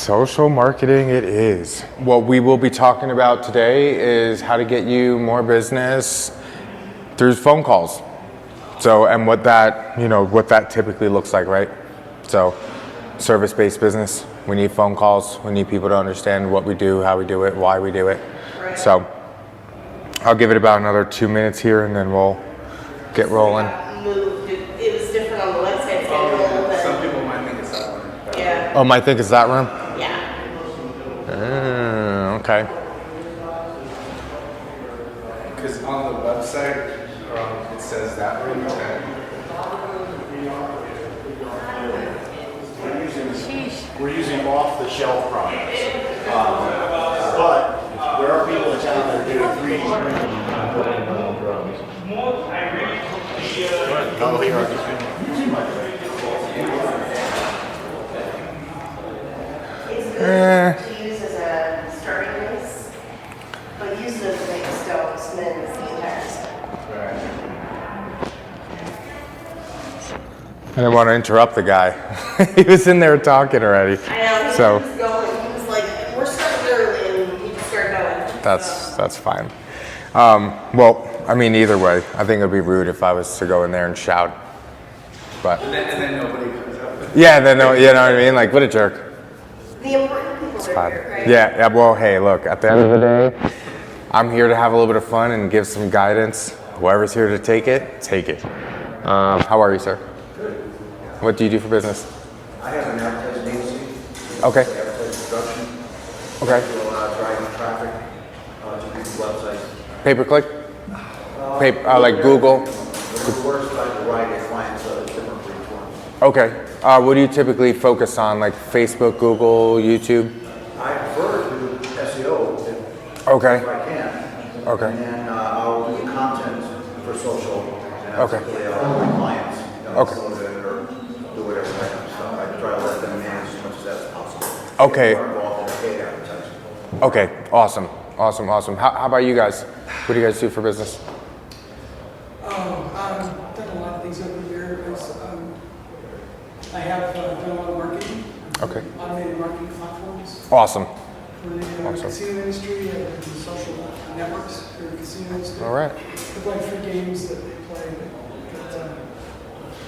Social marketing it is. What we will be talking about today is how to get you more business through phone calls. So, and what that typically looks like, right? So, service-based business, we need phone calls. We need people to understand what we do, how we do it, why we do it. Right. So, I'll give it about another 2 minutes here and then we'll get rolling. It was different on the website schedule. Some people might think it's that one. Yeah. Oh, might think it's that room? Yeah. Okay. Because on the website, it says that room. We're using off-the-shelf products, but there are people in town that are doing 3D printing. To use as a starting base, but use it as a base, don't spend the entire set. I didn't want to interrupt the guy. He was in there talking already. I know, he So was going, he was like, we're starting early, and he just started going. that's fine. Well, I mean, either way, I think it would be rude if I was to go in there and shout. But And then nobody comes up. yeah, then no, you know what I mean? Like, what a jerk. The important people are here, right? Yeah. Well, hey, look. At the end of the day, I'm here to have a little bit of fun and give some guidance. Whoever's here to take it, take it. How are you, sir? What do you do for business? I have an advertising agency. Okay. Advertising production. Okay. Do a lot of driving traffic to people's websites. Pay per click? Like Google? It works by a variety of clients, so it's different for each one. Okay. What do you typically focus on? Like Facebook, Google, YouTube? I prefer to do SEO if Okay. I can. Okay. And then I'll do content for social. And Okay. typically I'll do my clients. Okay. Upload it or do whatever kind of stuff. I try to let them manage as much as that's possible. Okay. More involved in paid advertising. Okay. Awesome. How about you guys? What do you guys do for business? I've done a lot of things over the years. I have done a lot of marketing. Okay. Automated marketing platforms Awesome. for the casino industry and the social networks for the casino industry. All right. They play free games that they play that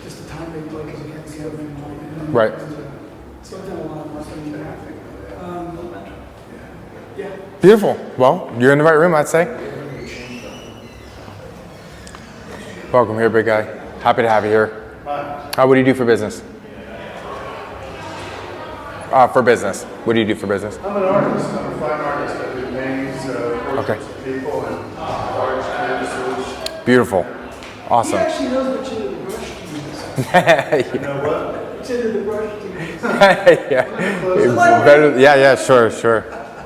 just the time they play because you can't see them in Right. So I've done a lot of marketing. Yeah. Beautiful. Well, you're in the right room, I'd say. Welcome here, big guy. Happy to have you here. What do you do for business? For business. What do you do for business? I'm an artist. I'm a fine artist. I do paintings, portraits of people, and large canvases. Beautiful. He Awesome. actually knows which end of the brush to use. You know what? Which end of the brush to use. Yeah, sure.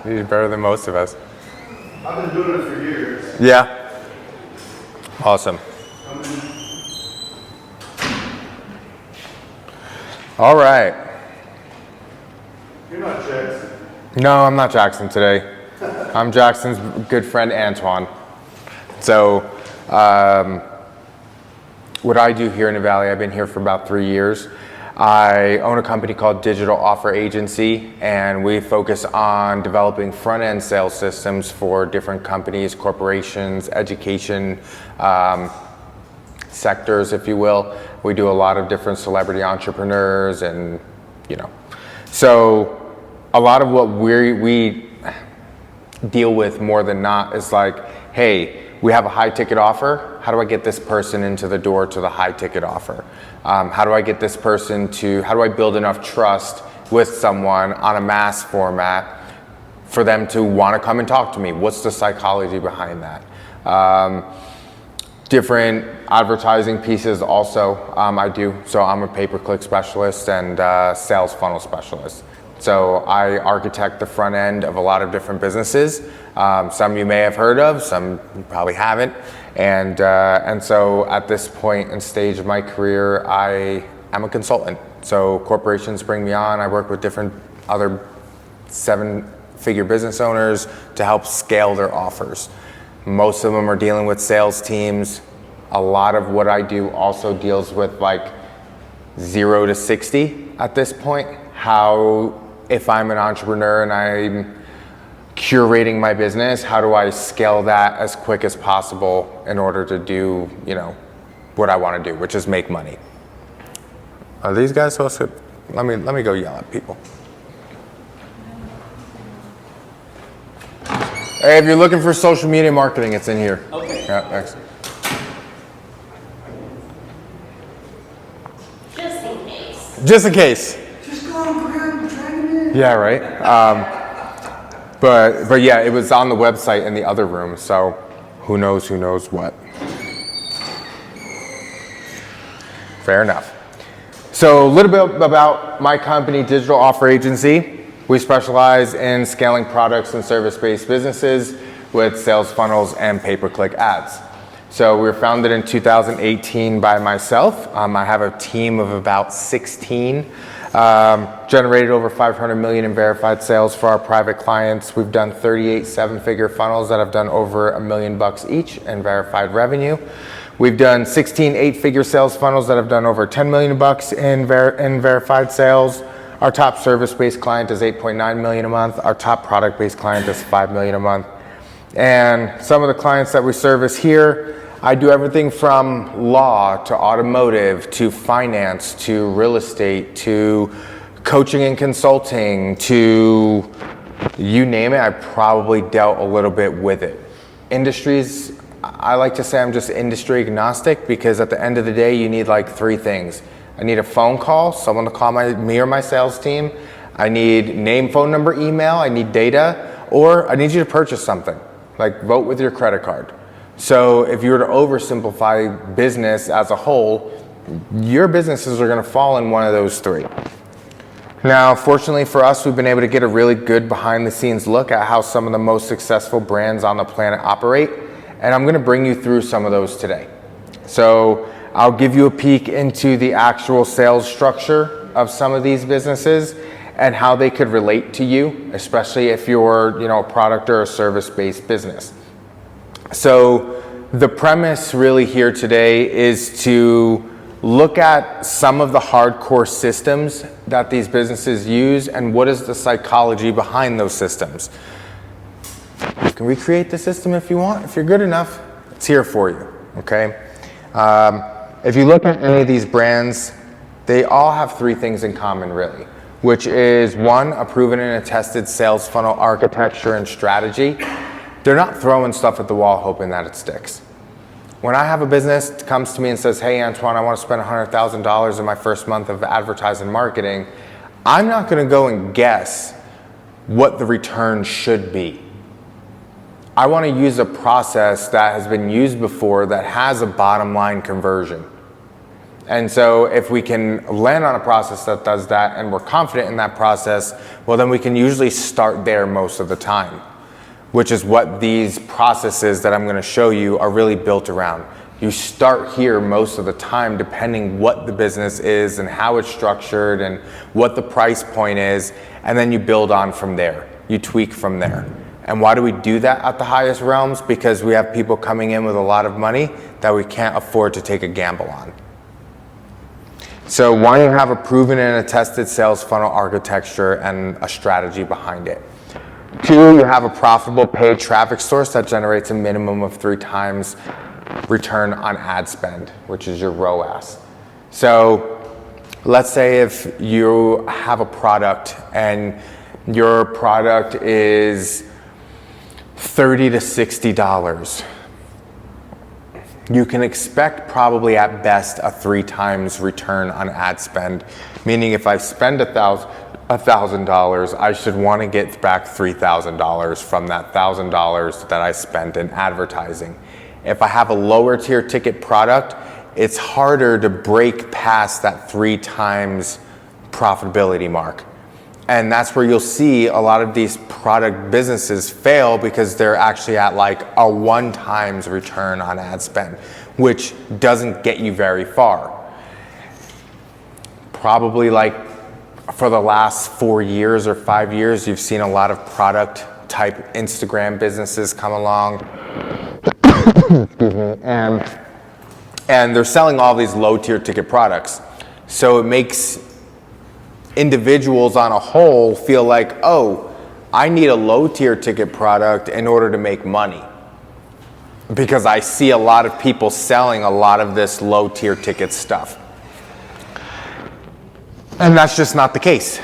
He's better than most of us. I've been doing it for years. Yeah. Awesome. All right. You're not Jackson. No, I'm not Jackson today. I'm Jackson's good friend, Antwan. So, what I do here in the Valley, I've been here for about 3 years. I own a company called Digital Offer Agency, and we focus on developing front-end sales systems for different companies, corporations, education, sectors, if you will. We do a lot of different celebrity entrepreneurs and, So a lot of what we deal with more than not is like, hey, we have a high ticket offer. How do I get this person into the door to the high ticket offer? How do I get this person how do I build enough trust with someone on a mass format for them to want to come and talk to me? What's the psychology behind that? Different advertising pieces also I do. So I'm a pay-per-click specialist and sales funnel specialist. So I architect the front end of a lot of different businesses. Some you may have heard of, some you probably haven't. And so at this point and stage of my career, I am a consultant. So corporations bring me on. I work with different other 7-figure business owners to help scale their offers. Most of them are dealing with sales teams. A lot of what I do also deals with like 0 to 60 at this point. How if I'm an entrepreneur and I'm curating my business, how do I scale that as quick as possible in order to do, what I want to do, which is make money. Are these guys supposed to, let me go yell at people. Hey, if you're looking for social media marketing, it's in here. Okay. Yeah, thanks. Just in case. Just in case. Just go and grab him, drag him in. Yeah, right. But yeah, it was on the website in the other room, so who knows what. Fair enough. So a little bit about my company, Digital Offer Agency. We specialize in scaling products and service-based businesses with sales funnels and pay-per-click ads. So we were founded in 2018 by myself. I have a team of about 16. Generated over 500 million in verified sales for our private clients. We've done 38 seven-figure funnels that have done over $1 million each in verified revenue. We've done 16 eight-figure sales funnels that have done over $10 million in verified sales. Our top service-based client is 8.9 million a month. Our top product-based client is 5 million a month. And some of the clients that we service here, I do everything from law to automotive to finance to real estate to coaching and consulting to you name it. I probably dealt a little bit with it. Industries, I like to say I'm just industry agnostic because at the end of the day, you need like 3 things. I need a phone call, someone to call me or my sales team. I need name, phone number, email. I need data, or I need you to purchase something, like vote with your credit card. So if you were to oversimplify business as a whole, your businesses are going to fall in one of those 3. Now, fortunately for us, we've been able to get a really good behind the scenes look at how some of the most successful brands on the planet operate. And I'm going to bring you through some of those today. So I'll give you a peek into the actual sales structure of some of these businesses and how they could relate to you, especially if you're, a product or a service-based business. So the premise really here today is to look at some of the hardcore systems that these businesses use and what is the psychology behind those systems. You can recreate the system if you want. If you're good enough, it's here for you, okay? If you look at any of these brands, they all have 3 things in common really, which is 1, a proven and a tested sales funnel architecture and strategy. They're not throwing stuff at the wall hoping that it sticks. When I have a business that comes to me and says, hey Antwan, I want to spend $100,000 in my first month of advertising marketing, I'm not going to go and guess what the return should be. I want to use a process that has been used before that has a bottom line conversion. And so if we can land on a process that does that and we're confident in that process, well then we can usually start there most of the time, which is what these processes that I'm going to show you are really built around. You start here most of the time depending what the business is and how it's structured and what the price point is, and then you build on from there. You tweak from there. And why do we do that at the highest realms? Because we have people coming in with a lot of money that we can't afford to take a gamble on. So why you have a proven and a tested sales funnel architecture and a strategy behind it. 2, you have a profitable paid traffic source that generates a minimum of 3 times return on ad spend, which is your ROAS. So let's say if you have a product and your product is $30 to $60. You can expect probably at best a 3 times return on ad spend, meaning if I spend $1,000, I should want to get back $3,000 from that $1,000 that I spent in advertising. If I have a lower tier ticket product, it's harder to break past that 3 times profitability mark. And that's where you'll see a lot of these product businesses fail because they're actually at like a 1 times return on ad spend, which doesn't get you very far. Probably like for the last 4 years or 5 years, you've seen a lot of product type Instagram businesses come along. Excuse me. And they're selling all these low tier ticket products. So it makes individuals on a whole feel like, oh, I need a low tier ticket product in order to make money. Because I see a lot of people selling a lot of this low tier ticket stuff. And that's just not the case.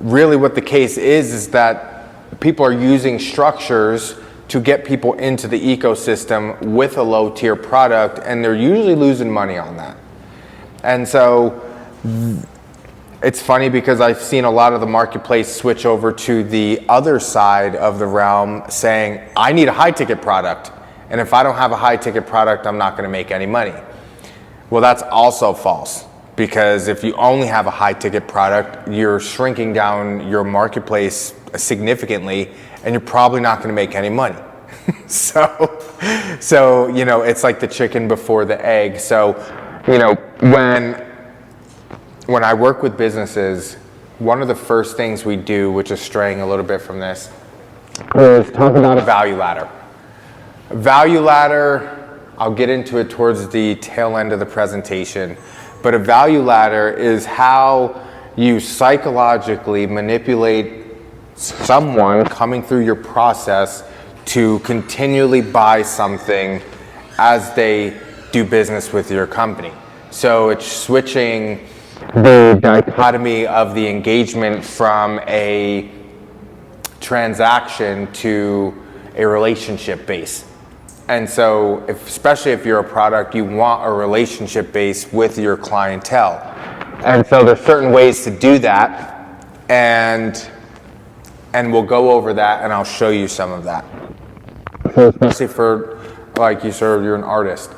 Really what the case is that people are using structures to get people into the ecosystem with a low tier product, and they're usually losing money on that. And so it's funny because I've seen a lot of the marketplace switch over to the other side of the realm saying, I need a high ticket product. And if I don't have a high ticket product, I'm not going to make any money. Well, that's also false, because if you only have a high ticket product, you're shrinking down your marketplace significantly, and you're probably not going to make any money. So, you know, it's like the chicken before the egg. So, you know, when I work with businesses, one of the first things we do, which is straying a little bit from this, is talk about a value ladder. Value ladder, I'll get into it towards the tail end of the presentation, but a value ladder is how you psychologically manipulate someone coming through your process to continually buy something as they do business with your company. So it's switching the dichotomy of the engagement from a transaction to a relationship base. And so, especially if you're a product, you want a relationship base with your clientele. And so there's certain ways to do that, and we'll go over that, and I'll show you some of that. So especially for, like you said, you're an artist.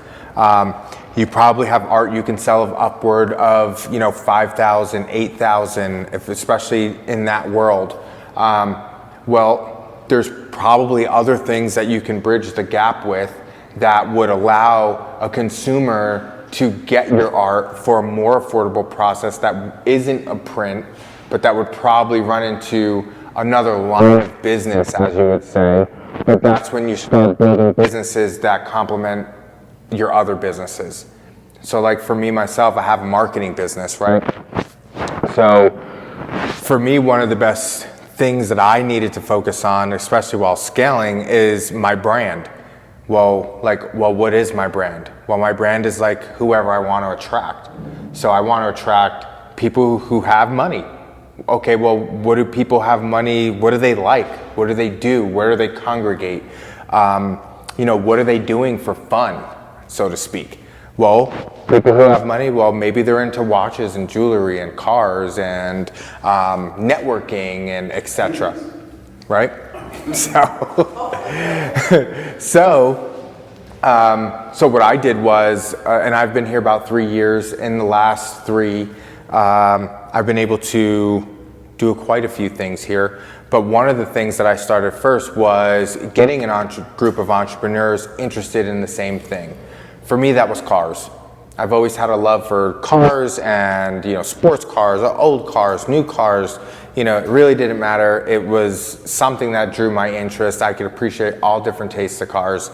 You probably have art you can sell of upward of, you know, 5,000, 8,000, especially in that world. Well, there's probably other things that you can bridge the gap with that would allow a consumer to get your art for a more affordable process that isn't a print, but that would probably run into another line of business, as you would say. But that's when you start building businesses that complement your other businesses. So like for me, myself, I have a marketing business, right? So for me, one of the best things that I needed to focus on, especially while scaling, is my brand. Well, what is my brand? Well, my brand is like whoever I want to attract. So I want to attract people who have money. Okay, well, what do people have money? What do they like? What do they do? Where do they congregate? You know, what are they doing for fun, so to speak? Well, people who have money, well, maybe they're into watches and jewelry and cars and networking and etc. Right? So what I did was, and I've been here about 3 years. In the last 3, I've been able to do quite a few things here. But one of the things that I started first was getting a group of entrepreneurs interested in the same thing. For me, that was cars. I've always had a love for cars and, you know, sports cars, old cars, new cars. You know, it really didn't matter. It was something that drew my interest. I could appreciate all different tastes of cars.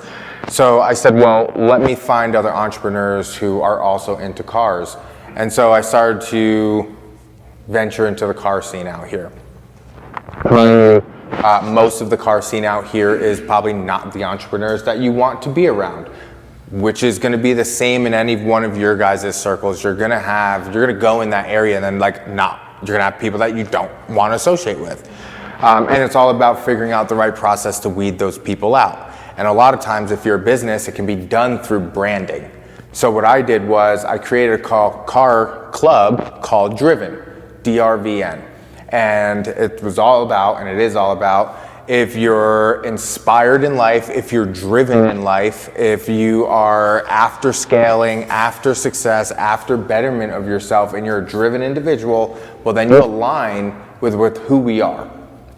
So I said, well, let me find other entrepreneurs who are also into cars. And so I started to venture into the car scene out here. Most of the car scene out here is probably not the entrepreneurs that you want to be around, which is going to be the same in any one of your guys' circles. You're going to go in that area and then you're going to have people that you don't want to associate with. And it's all about figuring out the right process to weed those people out. And a lot of times, if you're a business, it can be done through branding. So what I did was I created a car club called Driven, DRVN. And it was all about, and it is all about, if you're inspired in life, if you're driven in life, if you are after scaling, after success, after betterment of yourself, and you're a driven individual, well, then you align with who we are.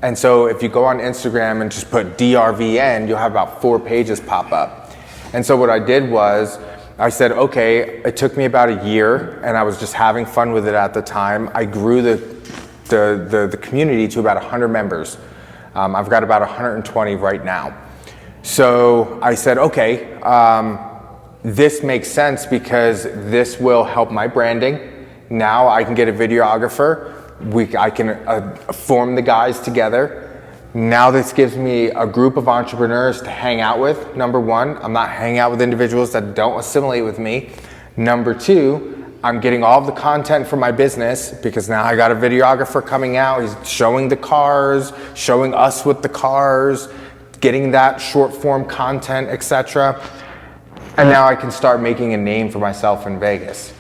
And so if you go on Instagram and just put DRVN, you'll have about 4 pages pop up. And so what I did was, I said, okay, it took me about a year, and I was just having fun with it at the time. I grew the community to about 100 members. I've got about 120 right now. So I said, okay, this makes sense because this will help my branding. Now I can get a videographer I can form the guys together. Now this gives me a group of entrepreneurs to hang out with. Number one, I'm not hanging out with individuals that don't assimilate with me. Number two, I'm getting all of the content for my business because now I got a videographer coming out. He's showing the cars, showing us with the cars, getting that short form content, etc. And now I can start making a name for myself in Vegas.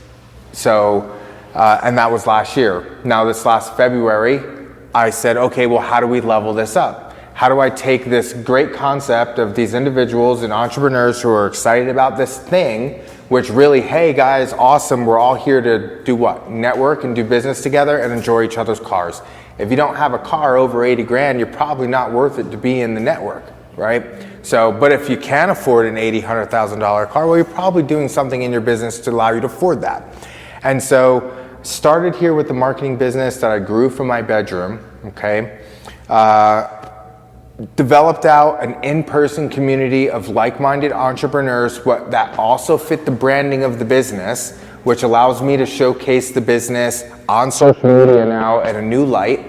So, and that was last year. Now this last February, I said, okay, well, how do we level this up? How do I take this great concept of these individuals and entrepreneurs who are excited about this thing, which really, hey guys, awesome, we're all here to do what? Network and do business together and enjoy each other's cars. If you don't have a car over 80 grand, you're probably not worth it to be in the network, right? So, but if you can afford an $80,000, $100,000 car, well, you're probably doing something in your business to allow you to afford that. And so, started here with the marketing business that I grew from my bedroom, okay? Developed out an in-person community of like-minded entrepreneurs that also fit the branding of the business, which allows me to showcase the business on social media now at a new light.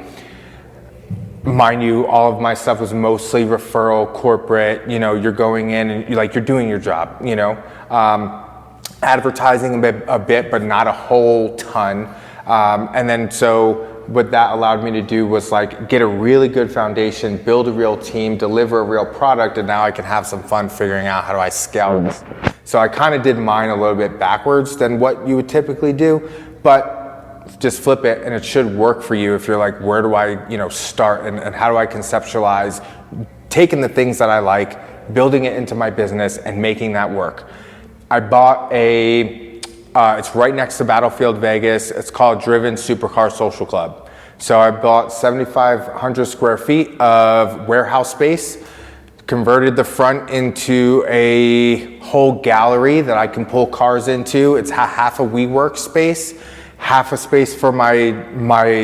Mind you, all of my stuff was mostly referral, corporate, you're going in and you're doing your job, advertising a bit, but not a whole ton. And then so what that allowed me to do was get a really good foundation, build a real team, deliver a real product, and now I can have some fun figuring out how do I scale this. So I kind of did mine a little bit backwards than what you would typically do, but just flip it and it should work for you if you're like, where do I start and how do I conceptualize taking the things that I like, building it into my business and making that work. I bought it's right next to Battlefield Vegas. It's called Driven Supercar Social Club. So I bought 7,500 square feet of warehouse space, converted the front into a whole gallery that I can pull cars into. It's half a WeWork space, half a space for my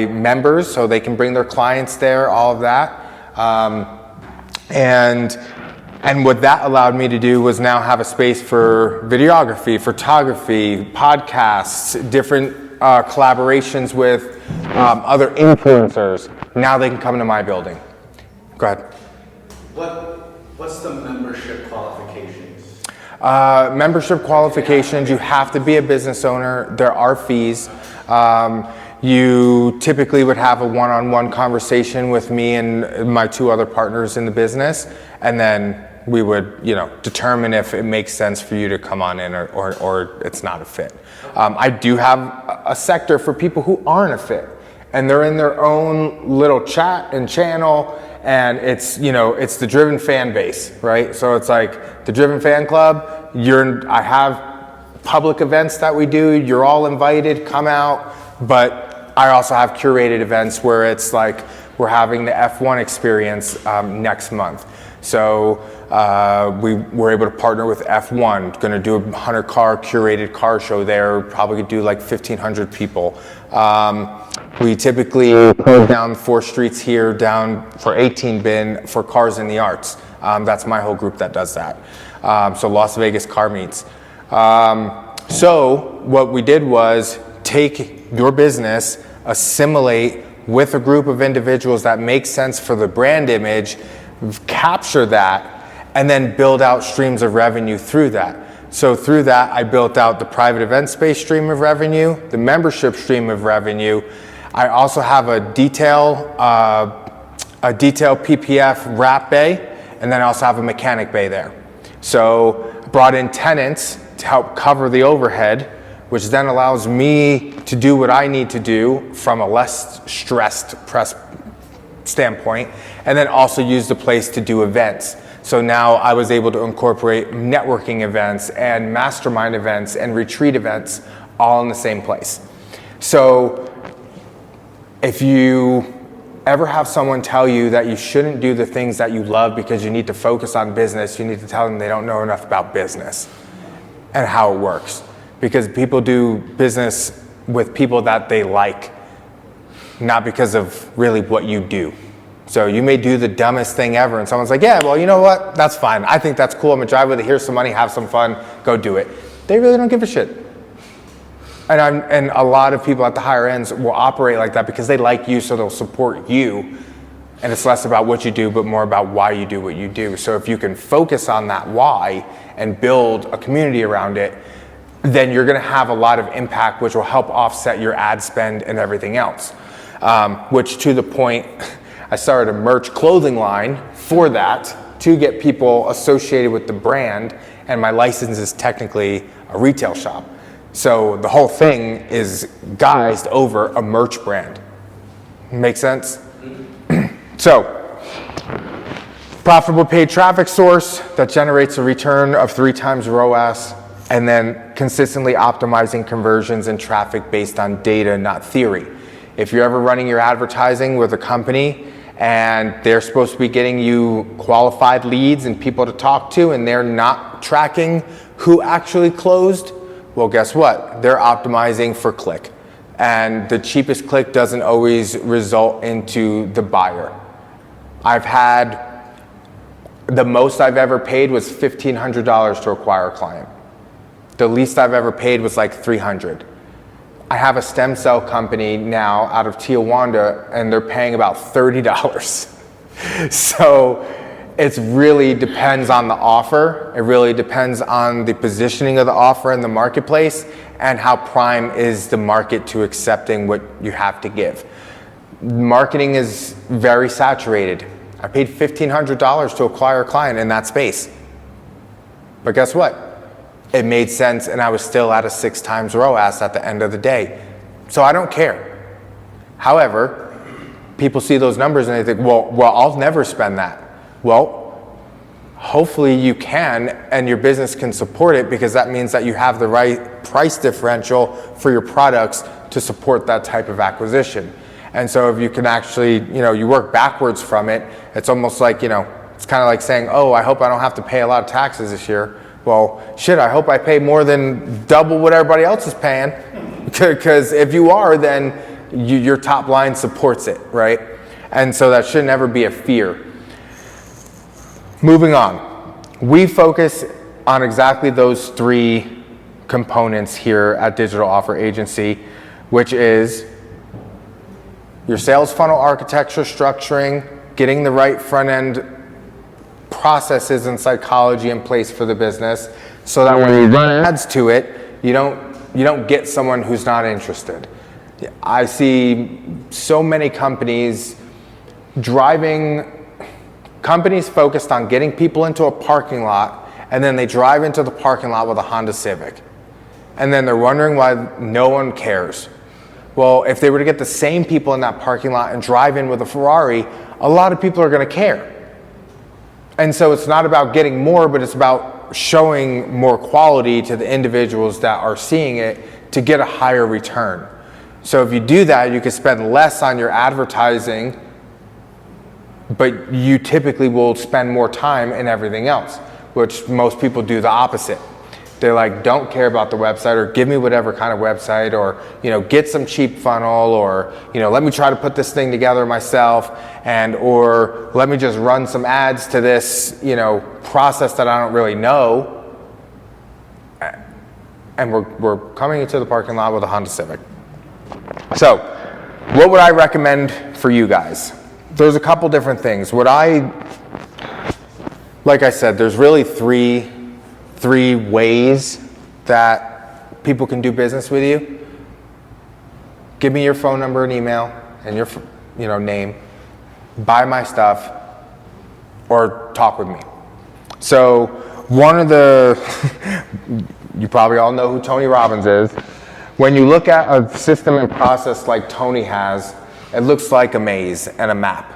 members so they can bring their clients there, all of that. And what that allowed me to do was now have a space for videography, photography, podcasts, different collaborations with other influencers. Now they can come to my building. Go ahead. What's the membership qualifications? Membership qualifications, you have to be a business owner. There are fees. You typically would have a one-on-one conversation with me and my two other partners in the business, and then we would, determine if it makes sense for you to come on in or it's not a fit. I do have a sector for people who aren't a fit, and they're in their own little chat and channel, and it's the Driven fan base, right? So it's like the Driven fan club. I have public events that we do. You're all invited. Come out, but I also have curated events where it's like we're having the F1 experience next month. So we were able to partner with F1, going to do a 100-car curated car show there, probably could do 1,500 people. We typically close down 4 streets here down for 18 bin for Cars in the Arts. That's my whole group that does that. So Las Vegas Car Meets. So what we did was take your business, assimilate with a group of individuals that make sense for the brand image, capture that, and then build out streams of revenue through that. So through that, I built out the private event space stream of revenue, the membership stream of revenue. I also have a detail PPF wrap bay, and then I also have a mechanic bay there. So brought in tenants to help cover the overhead, which then allows me to do what I need to do from a less stressed press standpoint, and then also use the place to do events. So now I was able to incorporate networking events and mastermind events and retreat events all in the same place. So if you ever have someone tell you that you shouldn't do the things that you love because you need to focus on business, you need to tell them they don't know enough about business and how it works. Because people do business with people that they like, not because of really what you do. So you may do the dumbest thing ever and someone's like, yeah, well, you know what? That's fine. I think that's cool. I'm gonna drive with it. Here's some money, have some fun, go do it. They really don't give a shit. And a lot of people at the higher ends will operate like that because they like you, so they'll support you. And it's less about what you do, but more about why you do what you do. So if you can focus on that why and build a community around it, then you're gonna have a lot of impact, which will help offset your ad spend and everything else. Which, to the point, I started a merch clothing line for that to get people associated with the brand, and my license is technically a retail shop. So the whole thing is guised over a merch brand. Make sense? So, profitable paid traffic source that generates a return of 3 times ROAS, and then consistently optimizing conversions and traffic based on data, not theory. If you're ever running your advertising with a company and they're supposed to be getting you qualified leads and people to talk to, and they're not tracking who actually closed, well, guess what? They're optimizing for click. And the cheapest click doesn't always result into the buyer. I've had, the most I've ever paid was $1,500 to acquire a client. The least I've ever paid was like $300. I have a stem cell company now out of Tijuana, and they're paying about $30. So it really depends on the offer. It really depends on the positioning of the offer in the marketplace and how prime is the market to accepting what you have to give. Marketing is very saturated. I paid $1,500 to acquire a client in that space. But guess what? It made sense, and I was still at a 6 times ROAS at the end of the day. So I don't care. However, people see those numbers and they think, well, I'll never spend that. Well, hopefully you can, and your business can support it, because that means that you have the right price differential for your products to support that type of acquisition. And so if you can actually, you work backwards from it, it's almost like, it's kind of like saying, oh, I hope I don't have to pay a lot of taxes this year. Well, shit, I hope I pay more than double what everybody else is paying, because if you are, then your top line supports it, right? And so that should never be a fear. Moving on, we focus on exactly those 3 components here at Digital Offer Agency, which is your sales funnel architecture structuring, getting the right front end processes and psychology in place for the business, so that when you run ads to it, you don't get someone who's not interested. I see so many companies focused on getting people into a parking lot, and then they drive into the parking lot with a Honda Civic, and then they're wondering why no one cares. Well, if they were to get the same people in that parking lot and drive in with a Ferrari, a lot of people are going to care. And so it's not about getting more, but it's about showing more quality to the individuals that are seeing it to get a higher return. So if you do that, you can spend less on your advertising, but you typically will spend more time in everything else, which most people do the opposite. They're like, don't care about the website, or give me whatever kind of website, or get some cheap funnel, or let me try to put this thing together myself, or let me just run some ads to this process that I don't really know. And we're coming into the parking lot with a Honda Civic. So what would I recommend for you guys? There's a couple different things. Like I said, there's really three ways that people can do business with you. Give me your phone number and email and your name, buy my stuff, or talk with me. So one of the, you probably all know who Tony Robbins is. When you look at a system and process like Tony has, it looks like a maze and a map.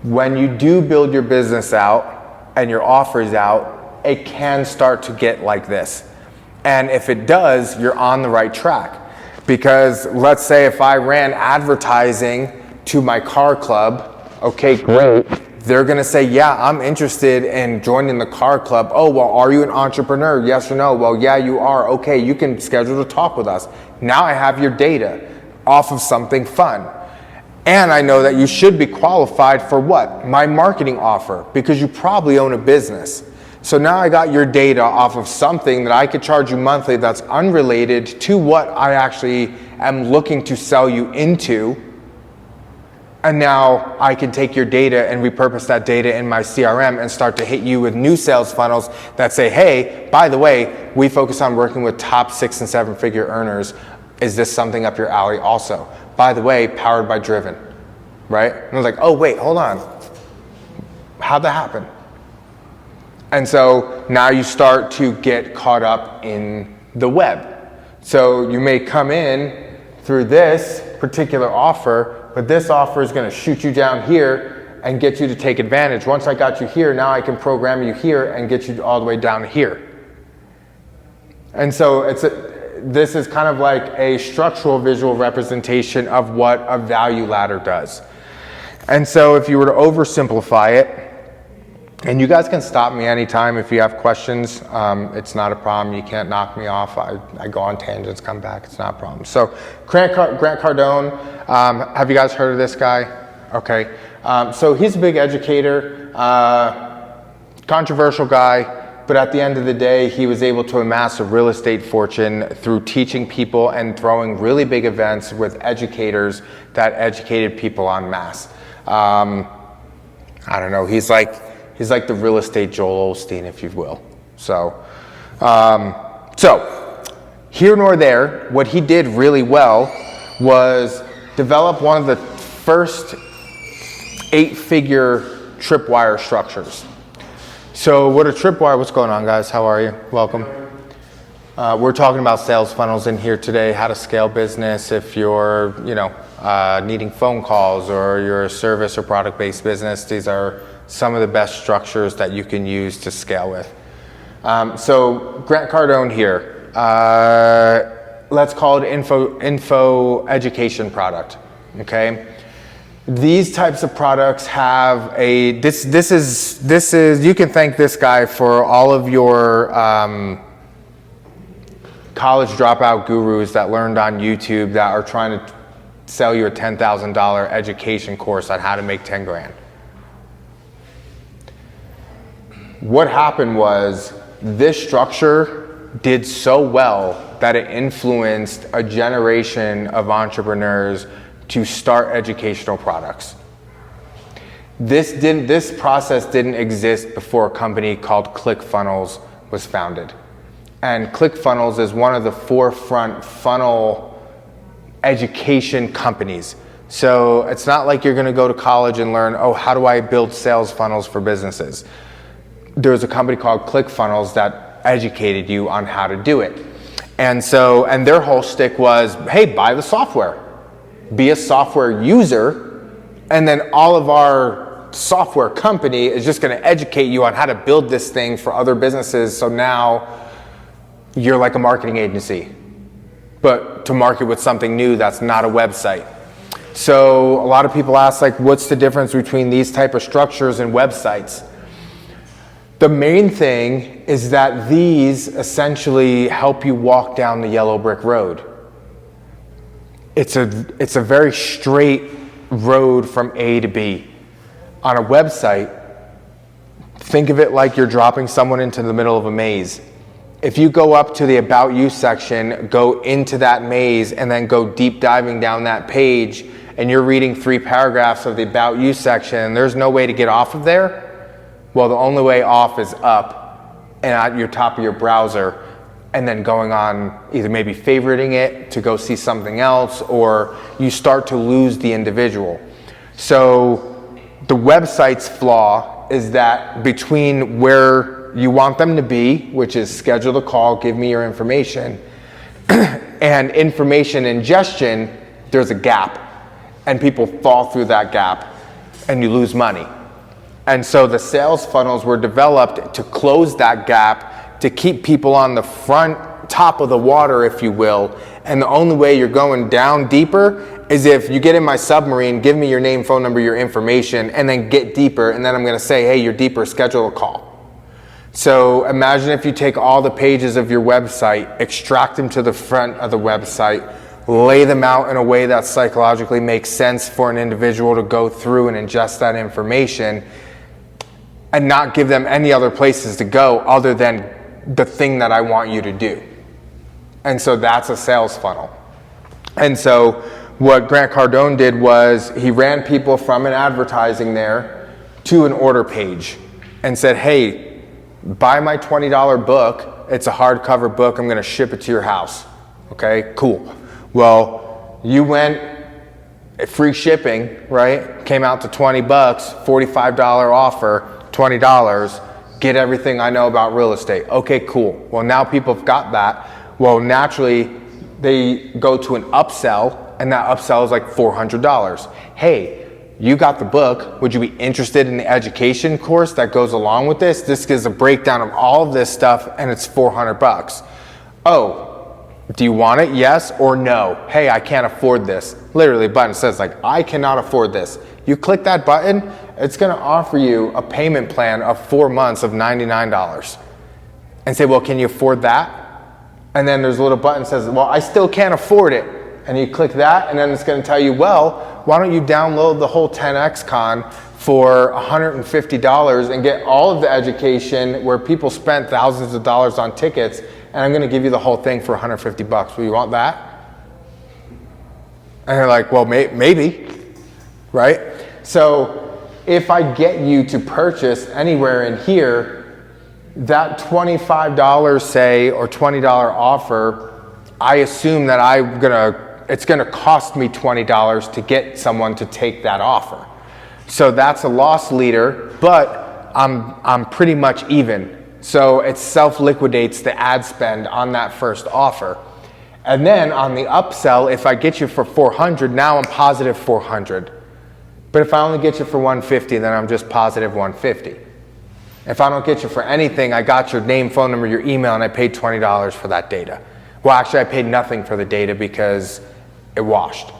When you do build your business out and your offers out, it can start to get like this. And if it does, you're on the right track. Because let's say if I ran advertising to my car club, okay, great. They're gonna say, yeah, I'm interested in joining the car club. Oh, well, are you an entrepreneur? Yes or no? Well, yeah, you are. Okay, you can schedule to talk with us. Now I have your data off of something fun. And I know that you should be qualified for what? My marketing offer, because you probably own a business. So now I got your data off of something that I could charge you monthly that's unrelated to what I actually am looking to sell you into. And now I can take your data and repurpose that data in my CRM and start to hit you with new sales funnels that say, hey, by the way, we focus on working with top 6 and 7 figure earners. Is this something up your alley also? By the way, powered by Driven, right? And I was like, oh, wait, hold on. How'd that happen? And so now you start to get caught up in the web. So you may come in through this particular offer, but this offer is going to shoot you down here and get you to take advantage. Once I got you here, now I can program you here and get you all the way down here. And so this is kind of like a structural visual representation of what a value ladder does. And so if you were to oversimplify it, and you guys can stop me anytime if you have questions. It's not a problem. You can't knock me off. I go on tangents, come back. It's not a problem. So Grant Cardone, have you guys heard of this guy? Okay. So he's a big educator, controversial guy, but at the end of the day, he was able to amass a real estate fortune through teaching people and throwing really big events with educators that educated people en masse. I don't know. He's like the real estate Joel Osteen, if you will. So here nor there, what he did really well was develop one of the first 8-figure tripwire structures. So what a tripwire, what's going on, guys? How are you? Welcome. We're talking about sales funnels in here today, how to scale business if you're, needing phone calls or you're a service or product-based business. These are some of the best structures that you can use to scale with. So Grant Cardone here, let's call it info education product, okay? These types of products have this is, you can thank this guy for all of your college dropout gurus that learned on YouTube that are trying to sell you a $10,000 education course on how to make 10 grand. What happened was this structure did so well that it influenced a generation of entrepreneurs to start educational products. This process didn't exist before a company called ClickFunnels was founded. And ClickFunnels is one of the forefront funnel education companies. So it's not like you're gonna go to college and learn, oh, how do I build sales funnels for businesses? There's a company called ClickFunnels that educated you on how to do it. And their whole shtick was, hey, buy the software. Be a software user, and then all of our software company is just gonna educate you on how to build this thing for other businesses. So now you're like a marketing agency, but to market with something new that's not a website. So a lot of people ask, like, what's the difference between these type of structures and websites? The main thing is that these essentially help you walk down the yellow brick road. It's a very straight road from A to B. On a website, think of it like you're dropping someone into the middle of a maze. If you go up to the About You section, go into that maze, and then go deep diving down that page, and you're reading 3 paragraphs of the About You section, and there's no way to get off of there, well, the only way off is up and at your top of your browser, and then going on either maybe favoriting it to go see something else, or you start to lose the individual. So the website's flaw is that between where you want them to be, which is schedule the call, give me your information, and information ingestion, there's a gap, and people fall through that gap and you lose money. And so the sales funnels were developed to close that gap, to keep people on the top of the water, if you will. And the only way you're going down deeper is if you get in my submarine, give me your name, phone number, your information, and then get deeper. And then I'm gonna say, hey, you're deeper, schedule a call. So imagine if you take all the pages of your website, extract them to the front of the website, lay them out in a way that psychologically makes sense for an individual to go through and ingest that information. and not give them any other places to go other than the thing that I want you to do. And so that's a sales funnel. And so what Grant Cardone did was he ran people from an advertising there to an order page and said, hey, buy my $20 book. It's a hardcover book. I'm going to ship it to your house. Okay, cool. Well, you went free shipping, right? Came out to 20 bucks, $45 offer, $20, get everything I know about real estate. Okay, cool. Well, now people have got that. Well, naturally, they go to an upsell, and that upsell is like $400. Hey, you got the book. Would you be interested in the education course that goes along with this? This gives a breakdown of all of this stuff, and it's 400 bucks. Oh, do you want it? Yes or no? Hey, I can't afford this. Literally, the button says like, I cannot afford this. You click that button, it's gonna offer you a payment plan of 4 months of $99. And say, well, can you afford that? And then there's a little button that says, well, I still can't afford it. And you click that, and then it's gonna tell you, well, why don't you download the whole 10X Con for $150 and get all of the education where people spent thousands of dollars on tickets, and I'm gonna give you the whole thing for 150 bucks. Well, you want that? And they're like, well, maybe, right? So if I get you to purchase anywhere in here, that $25, say, or $20 offer, I assume that it's gonna cost me $20 to get someone to take that offer. So that's a loss leader, but I'm pretty much even. So it self-liquidates the ad spend on that first offer. And then on the upsell, if I get you for 400, now I'm positive 400. But if I only get you for 150, then I'm just positive 150. If I don't get you for anything, I got your name, phone number, your email, and I paid $20 for that data. Well, actually, I paid nothing for the data because it washed.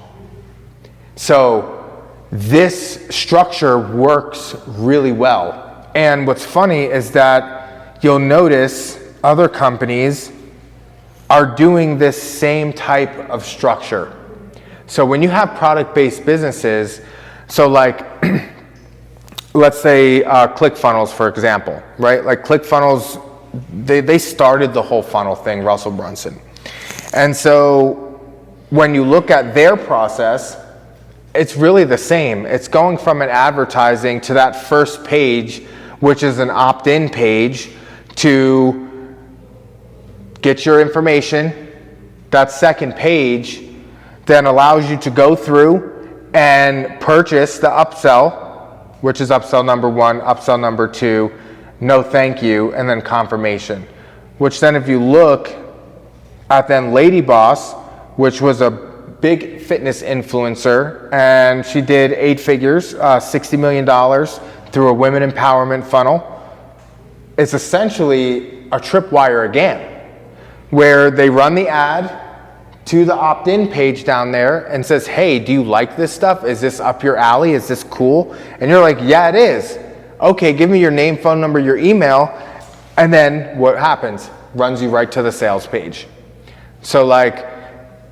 So this structure works really well. And what's funny is that you'll notice other companies are doing this same type of structure. So when you have product-based businesses, so like, let's say ClickFunnels, for example, right? Like ClickFunnels, they started the whole funnel thing, Russell Brunson. And so when you look at their process, it's really the same. It's going from an advertising to that first page, which is an opt-in page, to get your information. That second page then allows you to go through and purchase the upsell, which is upsell number 1, upsell number 2, no thank you, and then confirmation. Which then if you look at then Lady Boss, which was a big fitness influencer, and she did 8 figures, $60 million through a women empowerment funnel. It's essentially a tripwire again, where they run the ad to the opt-in page down there and says, hey, do you like this stuff? Is this up your alley? Is this cool? And you're like, yeah, it is. Okay, give me your name, phone number, your email. And then what happens? Runs you right to the sales page. So like,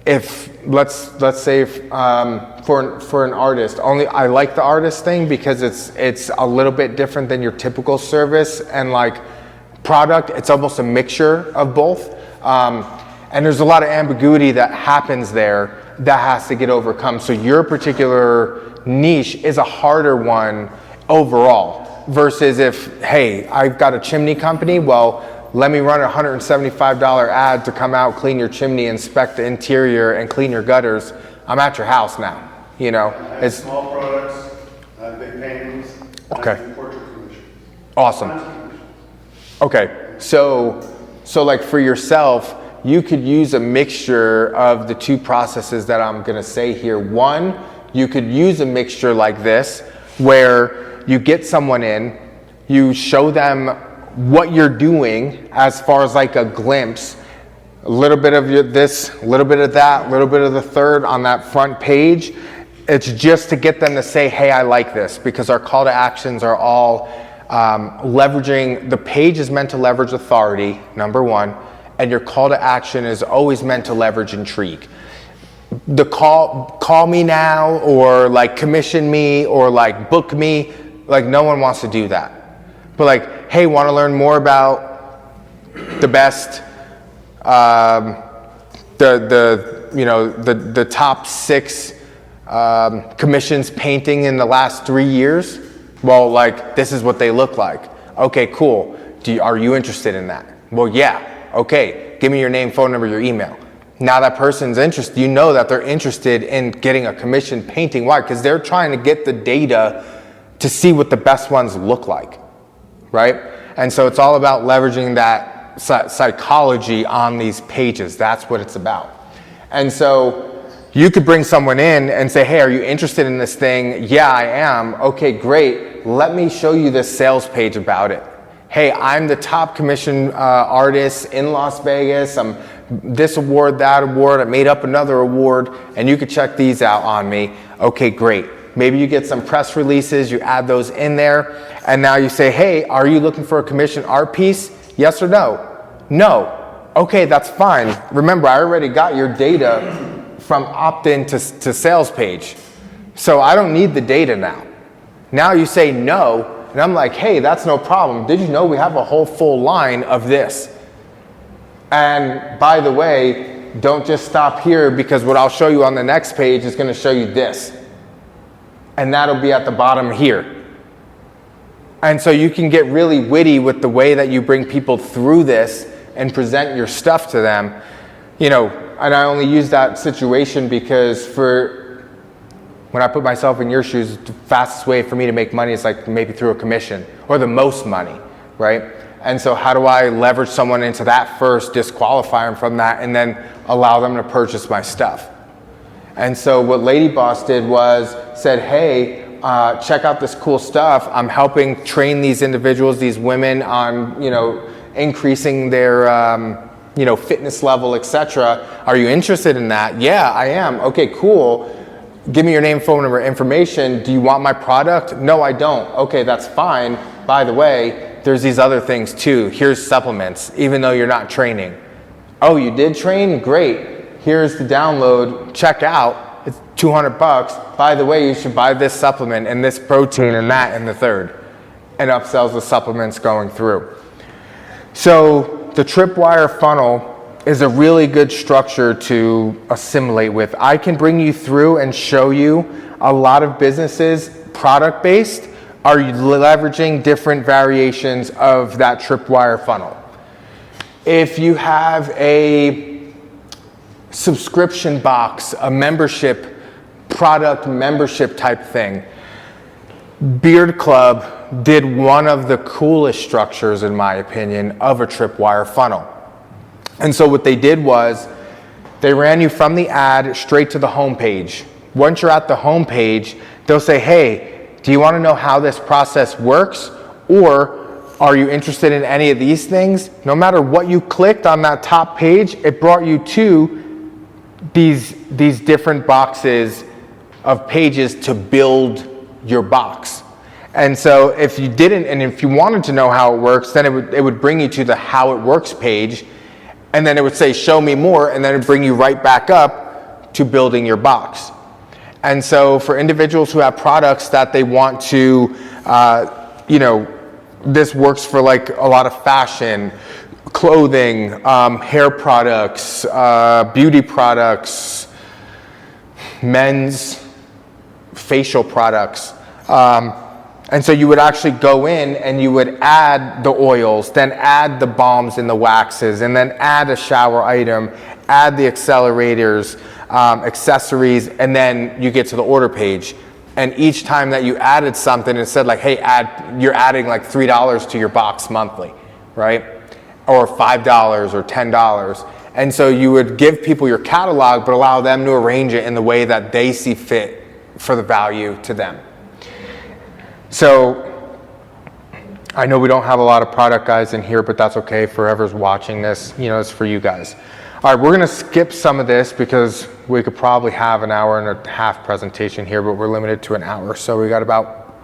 if let's say for an artist, I like the artist thing because it's a little bit different than your typical service and like product. It's almost a mixture of both, and there's a lot of ambiguity that happens there that has to get overcome. So your particular niche is a harder one overall versus if, hey, I've got a chimney company, well, let me run a $175 ad to come out, clean your chimney, inspect the interior, and clean your gutters. I'm at your house now, you know. I have small products, I have big paintings, Okay. I have portrait commissions. Awesome. Okay, so like for yourself, you could use a mixture of the two processes that I'm gonna say here. One, you could use a mixture like this, where you get someone in, you show them what you're doing as far as like a glimpse, a little bit of this, a little bit of that, a little bit of the third on that front page. It's just to get them to say, hey, I like this, because our call to actions are all leveraging, the page is meant to leverage authority, number 1, and your call to action is always meant to leverage intrigue. The call me now, or like commission me, or like book me, like no one wants to do that. But like, hey, want to learn more about the best, the top 6 commissions painting in the last 3 years? Well, like, this is what they look like. Okay, cool. Are you interested in that? Well, yeah. Okay, give me your name, phone number, your email. Now that person's interested, you know that they're interested in getting a commission painting. Why? Because they're trying to get the data to see what the best ones look like, right? And so it's all about leveraging that psychology on these pages. That's what it's about. And so you could bring someone in and say, hey, are you interested in this thing? Yeah, I am. Okay, great. Let me show you this sales page about it. Hey, I'm the top commission artist in Las Vegas. I'm this award, that award. I made up another award, and you could check these out on me. Okay, great. Maybe you get some press releases, you add those in there, and now you say, hey, are you looking for a commission art piece? Yes or no? No. Okay, that's fine. Remember, I already got your data from opt-in to sales page. So I don't need the data now. Now you say no, and I'm like, hey, that's no problem. Did you know we have a whole full line of this? And by the way, don't just stop here, because what I'll show you on the next page is going to show you this. And that'll be at the bottom here. And so you can get really witty with the way that you bring people through this and present your stuff to them. You know, and I only use that situation because when I put myself in your shoes, the fastest way for me to make money is like maybe through a commission, or the most money, right? And so how do I leverage someone into that first, disqualify them from that, and then allow them to purchase my stuff? And so what Lady Boss did was said, hey, check out this cool stuff. I'm helping train these individuals, these women, on, you know, increasing their fitness level, etc. Are you interested in that? Yeah, I am. Okay, cool. Give me your name, phone number, information. Do you want my product? No, I don't. Okay, that's fine. By the way, there's these other things too. Here's supplements, even though you're not training. Oh, you did train? Great. Here's the download. Check out. It's $200. By the way, you should buy this supplement and this protein and that and the third. And upsells the supplements going through. So the tripwire funnel is a really good structure to assimilate with. I can bring you through and show you a lot of businesses, product-based, are leveraging different variations of that tripwire funnel. If you have a subscription box, a membership, product membership type thing, Beard Club did one of the coolest structures, in my opinion, of a tripwire funnel. And so what they did was they ran you from the ad straight to the home page. Once you're at the home page, they'll say, hey, do you want to know how this process works? Or are you interested in any of these things? No matter what you clicked on that top page, it brought you to these different boxes of pages to build your box. And so if you didn't, and if you wanted to know how it works, then it would bring you to the how it works page, and then it would say show me more, and then it would bring you right back up to building your box. And so for individuals who have products that they want to, this works for like a lot of fashion, clothing, hair products, beauty products, men's facial products. And so you would actually go in and you would add the oils, then add the balms and the waxes, and then add a shower item, add the accelerators, accessories, and then you get to the order page. And each time that you added something, it said like, hey, you're adding like $3 to your box monthly, right? Or $5 or $10. And so you would give people your catalog, but allow them to arrange it in the way that they see fit for the value to them. So I know we don't have a lot of product guys in here, but that's okay. For whoever's watching this, it's for you guys. All right, we're gonna skip some of this because we could probably have an hour and a half presentation here, but we're limited to an hour. So we got about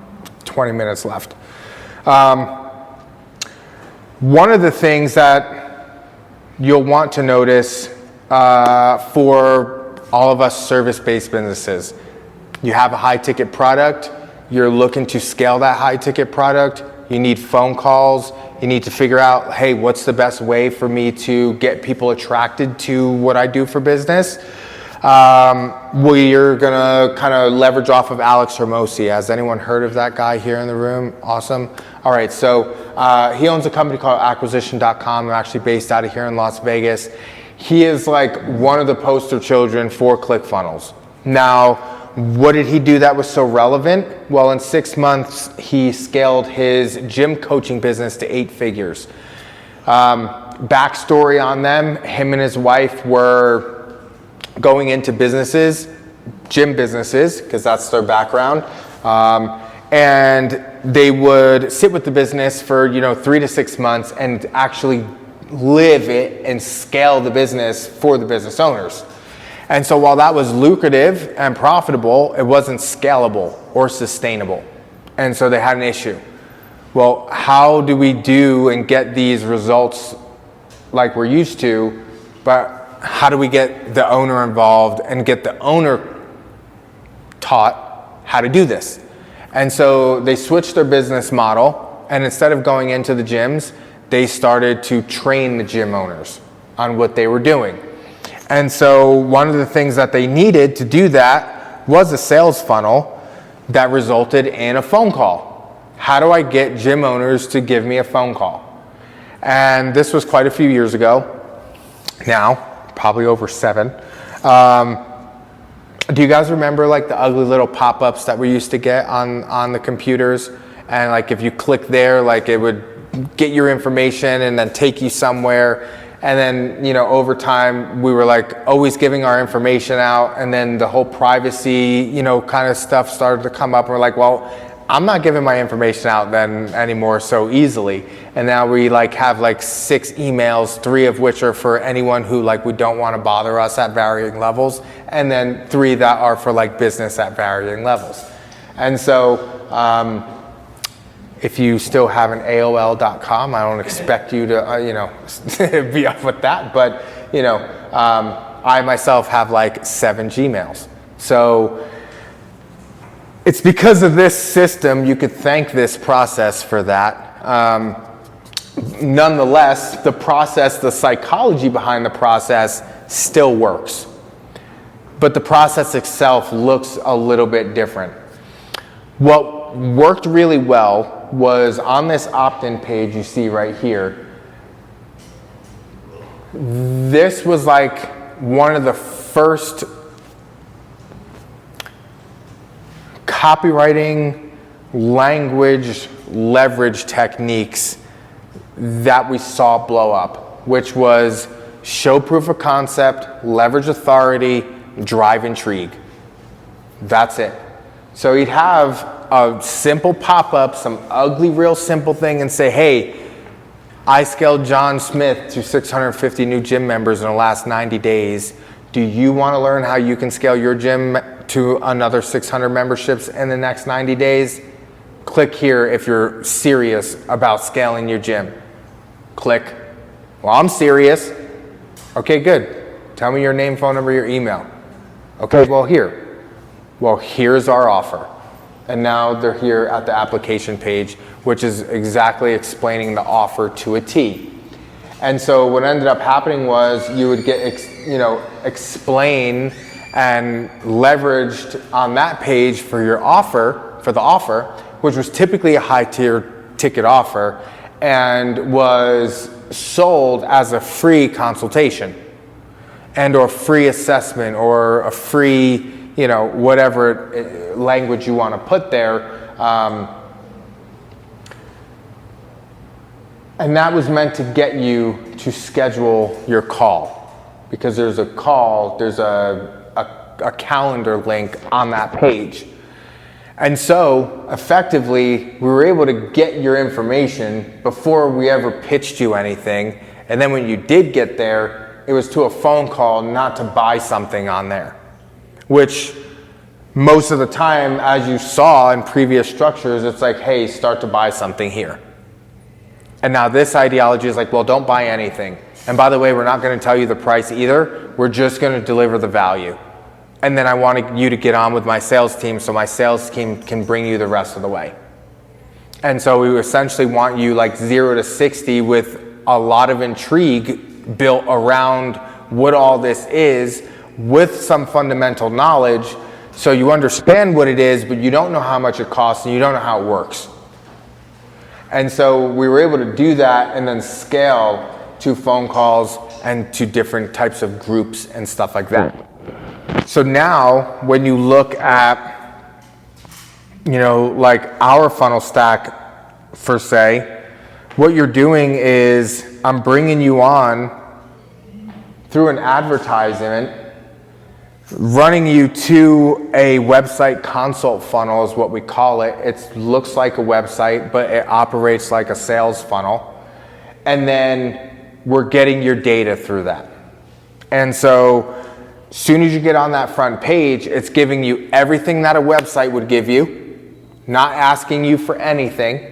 20 minutes left. One of the things that you'll want to notice for all of us service-based businesses, you have a high ticket product, you're looking to scale that high ticket product, you need phone calls, you need to figure out, hey, what's the best way for me to get people attracted to what I do for business? We're gonna kind of leverage off of Alex Hermosi. Has anyone heard of that guy here in the room? Awesome. All right, so he owns a company called acquisition.com. They're actually based out of here in Las Vegas. He is like one of the poster children for ClickFunnels. Now, what did he do that was so relevant? Well, in 6 months, he scaled his gym coaching business to 8 figures. Backstory on them, him and his wife were going into businesses, gym businesses, because that's their background. And they would sit with the business for 3 to 6 months and actually live it and scale the business for the business owners. And so while that was lucrative and profitable, it wasn't scalable or sustainable. And so they had an issue. Well, how do we do and get these results like we're used to, but how do we get the owner involved and get the owner taught how to do this? And so they switched their business model, and instead of going into the gyms, they started to train the gym owners on what they were doing. And so one of the things that they needed to do that was a sales funnel that resulted in a phone call. How do I get gym owners to give me a phone call? And this was quite a few years ago now, probably over 7. Do you guys remember like the ugly little pop-ups that we used to get on the computers? And like if you click there, like it would get your information and then take you somewhere. And then, over time, we were like always giving our information out, and then the whole privacy, kind of stuff started to come up. And we're like, well, I'm not giving my information out then anymore so easily. And now we have 6 emails, 3 of which are for anyone who we don't want to bother us at varying levels, and then 3 that are for business at varying levels. And so, if you still have an AOL.com, I don't expect you to, be up with that. But, I myself have 7 Gmails. So it's because of this system, you could thank this process for that. Nonetheless, the process, the psychology behind the process still works. But the process itself looks a little bit different. What worked really well was on this opt-in page you see right here. This was one of the first copywriting language leverage techniques that we saw blow up, which was show proof of concept, leverage authority, drive intrigue. That's it. So you'd have a simple pop-up, some ugly, real simple thing, and say, hey, I scaled John Smith to 650 new gym members in the last 90 days. Do you want to learn how you can scale your gym to another 600 memberships in the next 90 days? Click here if you're serious about scaling your gym. Click. Well, I'm serious. Okay, good. Tell me your name, phone number, your email. Okay, well, here. Well, here's our offer. And now they're here at the application page, which is exactly explaining the offer to a T. And so what ended up happening was you would get, explain and leveraged on that page for your offer, for the offer, which was typically a high tier ticket offer and was sold as a free consultation and or free assessment or a free, whatever language you want to put there. And that was meant to get you to schedule your call, because there's a call, there's a calendar link on that page. And so effectively, we were able to get your information before we ever pitched you anything. And then when you did get there, it was to a phone call, not to buy something on there, which most of the time, as you saw in previous structures, it's like, hey, start to buy something here. And now this ideology is like, well, don't buy anything. And by the way, we're not going to tell you the price either. We're just going to deliver the value. And then I want you to get on with my sales team so my sales team can bring you the rest of the way. And so we essentially want you like 0 to 60 with a lot of intrigue built around what all this is, with some fundamental knowledge, so you understand what it is, but you don't know how much it costs and you don't know how it works. And so we were able to do that and then scale to phone calls and to different types of groups and stuff like that. So now when you look at, you know, like our funnel stack per se, what you're doing is I'm bringing you on through an advertisement, running you to a website consult funnel is what we call it. It looks like a website, but it operates like a sales funnel. And then we're getting your data through that. And so as soon as you get on that front page, it's giving you everything that a website would give you, not asking you for anything.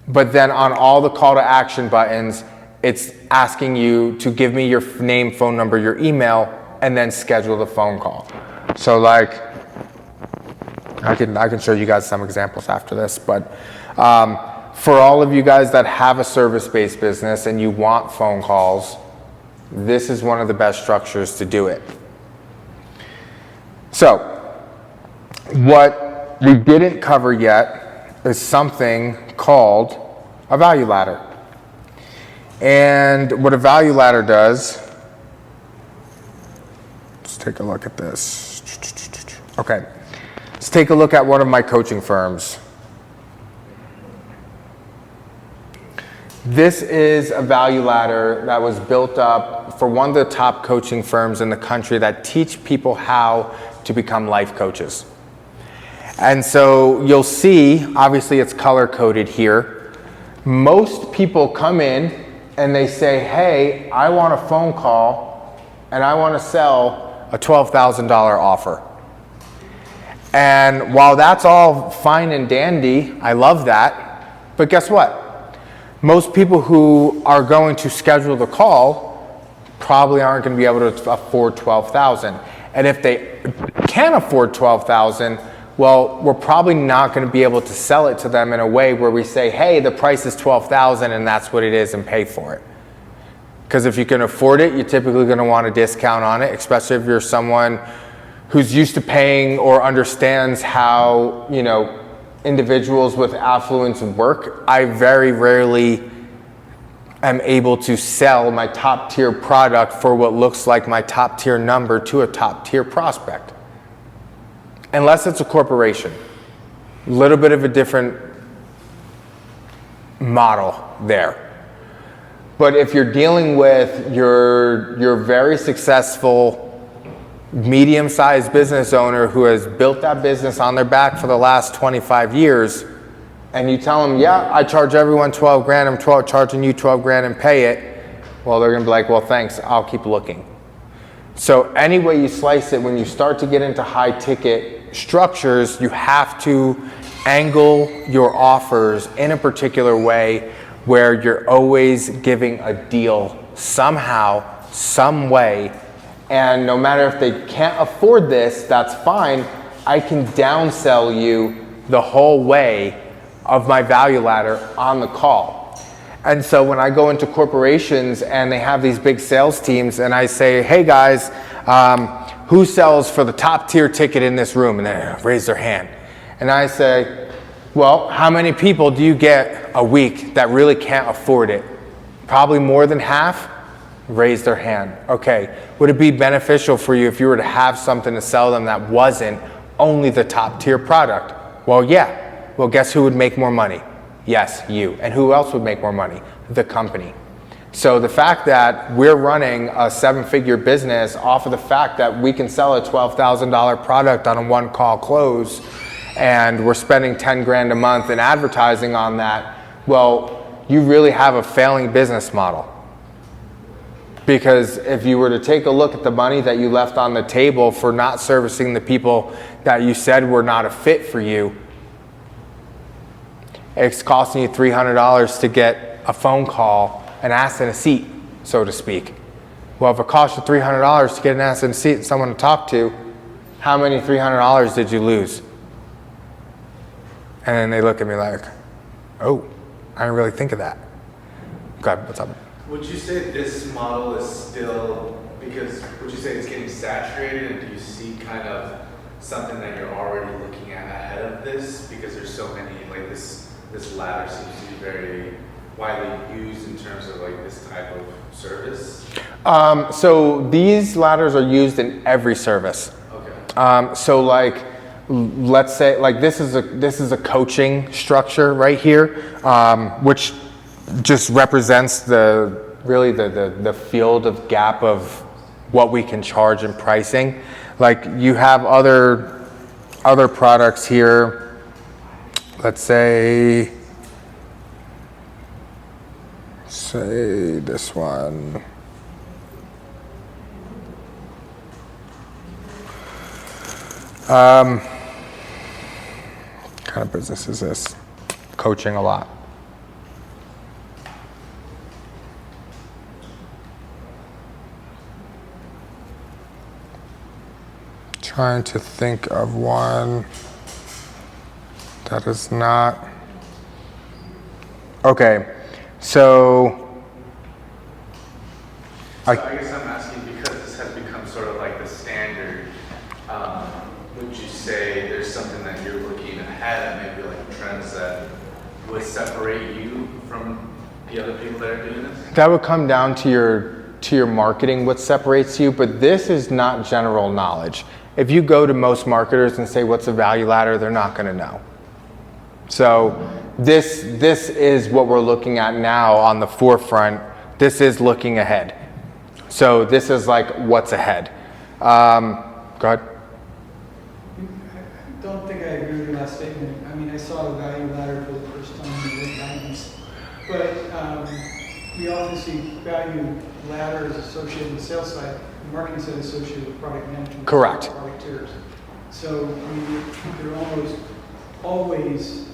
But then on all the call to action buttons, it's asking you to give me your name, phone number, your email, and then schedule the phone call. So like, I can show you guys some examples after this, but for all of you guys that have a service-based business and you want phone calls, this is one of the best structures to do it. So, what we didn't cover yet is something called a value ladder. And what a value ladder does, let's take a look at this. Okay, let's take a look at one of my coaching firms. This is a value ladder that was built up for one of the top coaching firms in the country that teach people how to become life coaches. And so you'll see, obviously it's color coded here. Most people come in and they say, hey, I want a phone call and I want to sell a $12,000 offer. And while that's all fine and dandy, I love that, but guess what? Most people who are going to schedule the call probably aren't going to be able to afford $12,000. And if they can afford $12,000, well, we're probably not going to be able to sell it to them in a way where we say, hey, the price is $12,000 and that's what it is, and pay for it. Because if you can afford it, you're typically going to want a discount on it, especially if you're someone who's used to paying or understands how, you know, individuals with affluence work. I very rarely am able to sell my top tier product for what looks like my top tier number to a top tier prospect. Unless it's a corporation. A little bit of a different model there. But if you're dealing with your very successful medium-sized business owner who has built that business on their back for the last 25 years, and you tell them, yeah, I charge everyone 12 grand, I'm charging you 12 grand and pay it, well, they're gonna be like, well, thanks, I'll keep looking. So any way you slice it, when you start to get into high ticket structures, you have to angle your offers in a particular way where you're always giving a deal somehow, some way. And no matter if they can't afford this, that's fine. I can downsell you the whole way of my value ladder on the call. And so when I go into corporations and they have these big sales teams and I say, hey guys, who sells for the top tier ticket in this room? And they raise their hand. And I say, well, how many people do you get a week that really can't afford it? Probably more than half. Raise their hand. Okay, would it be beneficial for you if you were to have something to sell them that wasn't only the top tier product? Well, yeah. Well, guess who would make more money? Yes, you. And who else would make more money? The company. So the fact that we're running a 7-figure business off of the fact that we can sell a $12,000 product on a one call close, and we're spending 10 grand a month in advertising on that, well, you really have a failing business model. Because if you were to take a look at the money that you left on the table for not servicing the people that you said were not a fit for you, it's costing you $300 to get a phone call, an ass in a seat, so to speak. Well, if it costs you $300 to get an ass in a seat and someone to talk to, how many $300 did you lose? And then they look at me like, Oh, I didn't really think of that. God, what's up? Would you say this model is still, because would you say it's getting saturated, and do you see kind of something that you're already looking at ahead of this? Because there's so many, like this ladder seems to be very widely used in terms of like this type of service. So these ladders are used in every service. Okay. So like, let's say like this is a coaching structure right here, which just represents the field of gap of what we can charge in pricing. Like you have other products here. Let's say this one. What kind of business is this? Coaching a lot. Trying to think of one that is not. Okay, so I guess I'm asking because this has become sort of like the standard. Would you say there's something that you're looking ahead at, maybe like trends that would separate you from the other people that are doing this? that would come down to your marketing, what separates you, but this is not general knowledge. If you go to most marketers and say, what's a value ladder, they're not gonna know. So this is what we're looking at now on the forefront. This is looking ahead. So this is like what's ahead. Go ahead. I don't think I agree with your last statement. I mean, I saw the value ladder for the first time in the late 90s. But we often see value ladders associated with the sales side, the marketing side associated with product management. Correct. Product tiers. So I mean, they're almost always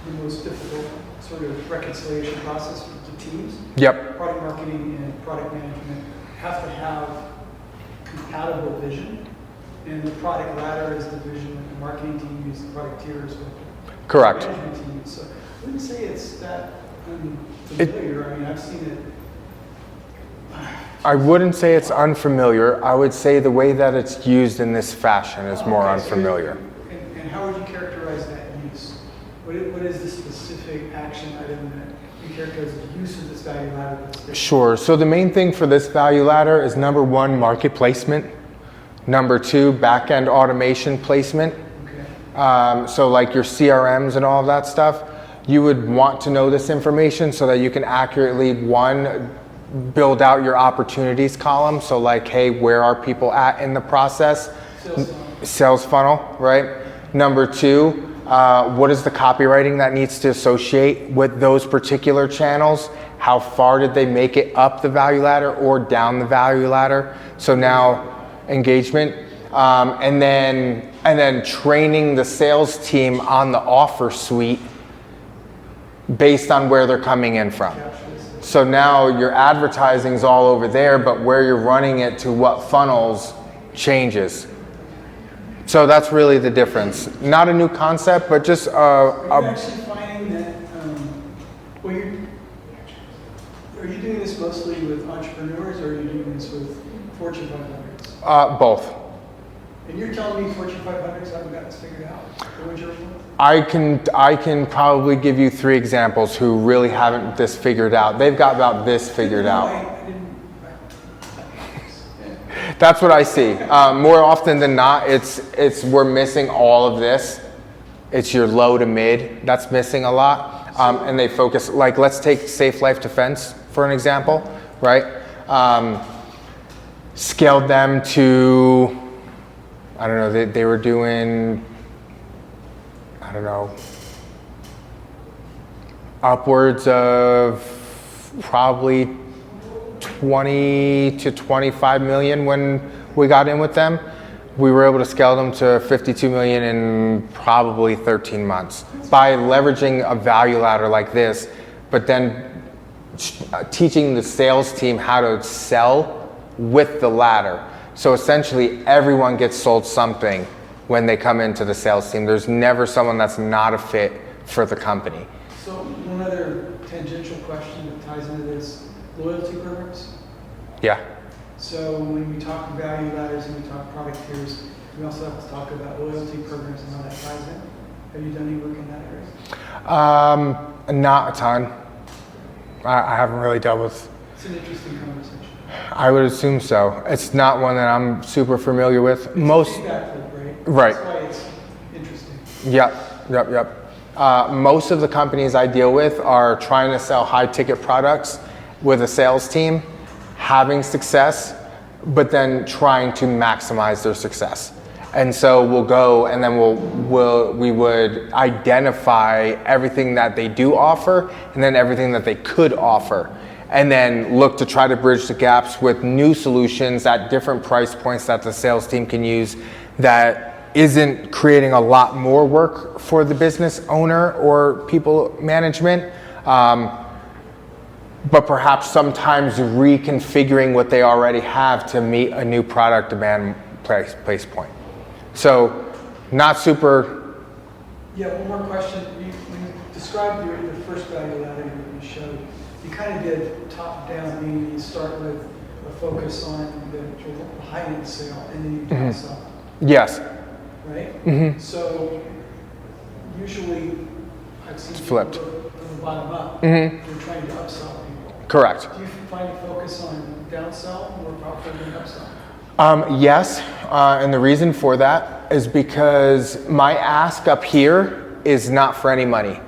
the most difficult sort of reconciliation process for the teams. Yep. Product marketing and product management have to have compatible vision. And the product ladder is the vision that the marketing team uses, the product tiers with the Correct. management team. So I wouldn't say it's that unfamiliar. I mean, I've seen it. I wouldn't say it's unfamiliar. I would say the way that it's used in this fashion is more Okay, so unfamiliar. And how would you characterize that use? What is the specific action item that you characterize the use of this value ladder that's different? Sure. So the main thing for this value ladder is number one, market placement. Number two, back-end automation placement. Okay. So like your CRMs and all of that stuff, you would want to know this information so that you can accurately, one, build out your opportunities column. So like, hey, where are people at in the process? Sales funnel, right? Number two, what is the copywriting that needs to associate with those particular channels? How far did they make it up the value ladder or down the value ladder? So now engagement, and then training the sales team on the offer suite based on where they're coming in from. So now your advertising's all over there, but where you're running it to what funnels changes. So that's really the difference. Not a new concept, but just Are you actually finding that, are you doing this mostly with entrepreneurs or are you doing this with Fortune 500s? both. And you're telling me Fortune 500s haven't got this figured out? What would your response? I can probably give you 3 examples who really haven't this figured out. They've got about this figured out. That's what I see. More often than not, it's we're missing all of this. It's your low to mid that's missing a lot. And they focus, like let's take Safe Life Defense for an example, right? Scaled them to, I don't know, they were doing, I don't know, upwards of probably 20 to 25 million when we got in with them. We were able to scale them to 52 million in probably 13 months by leveraging a value ladder like this, but then teaching the sales team how to sell with the ladder. So essentially everyone gets sold something when they come into the sales team. There's never someone that's not a fit for the company. So one other tangential question that ties into this, loyalty programs. Yeah. So when we talk value ladders and we talk product tiers, we also have to talk about loyalty programs and how that ties in. Have you done any work in that area? Not a ton. I haven't really dealt with. It's an interesting conversation. I would assume so. It's not one that I'm super familiar with. Most. Feedback loop, right? Right. That's why it's interesting. Yep. Most of the companies I deal with are trying to sell high ticket products with a sales team, having success, but then trying to maximize their success. And so we'll go and then we would identify everything that they do offer and then everything that they could offer. And then look to try to bridge the gaps with new solutions at different price points that the sales team can use that isn't creating a lot more work for the business owner or people management, but perhaps sometimes reconfiguring what they already have to meet a new product demand place point. So not super. Yeah, one more question. When you described the first value ladder you showed, you kind of did top down, meaning you start with a focus on the high-end sale and then you downsell. Yes. Right? Mm-hmm. So usually I've seen It's people flipped. go from the bottom up. Mm-hmm. They're trying to upsell people. Correct. Do you find a focus on downsell more powerful than upsell? Yes, and the reason for that is because my ask up here is not for any money.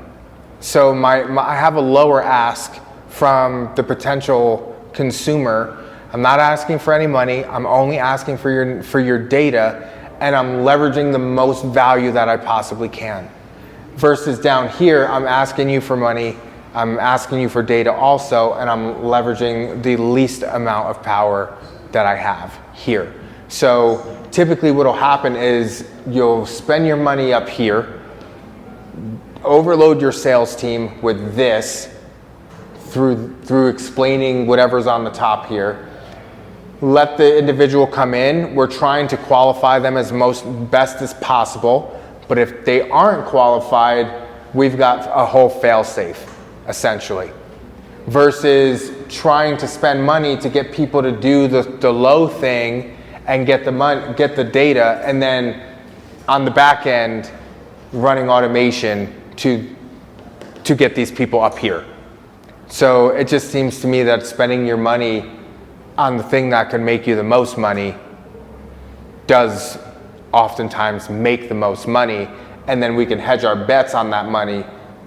So I have a lower ask from the potential consumer. I'm not asking for any money. I'm only asking for your data, and I'm leveraging the most value that I possibly can. Versus down here, I'm asking you for money. I'm asking you for data also, and I'm leveraging the least amount of power that I have here. So typically what'll happen is you'll spend your money up here, overload your sales team with this through explaining whatever's on the top here. Let the individual come in. We're trying to qualify them as best as possible, but if they aren't qualified, we've got a whole fail-safe, essentially. Versus trying to spend money to get people to do the low thing and get the data, and then on the back end running automation to get these people up here. So it just seems to me that spending your money on the thing that can make you the most money does oftentimes make the most money, and then we can hedge our bets on that money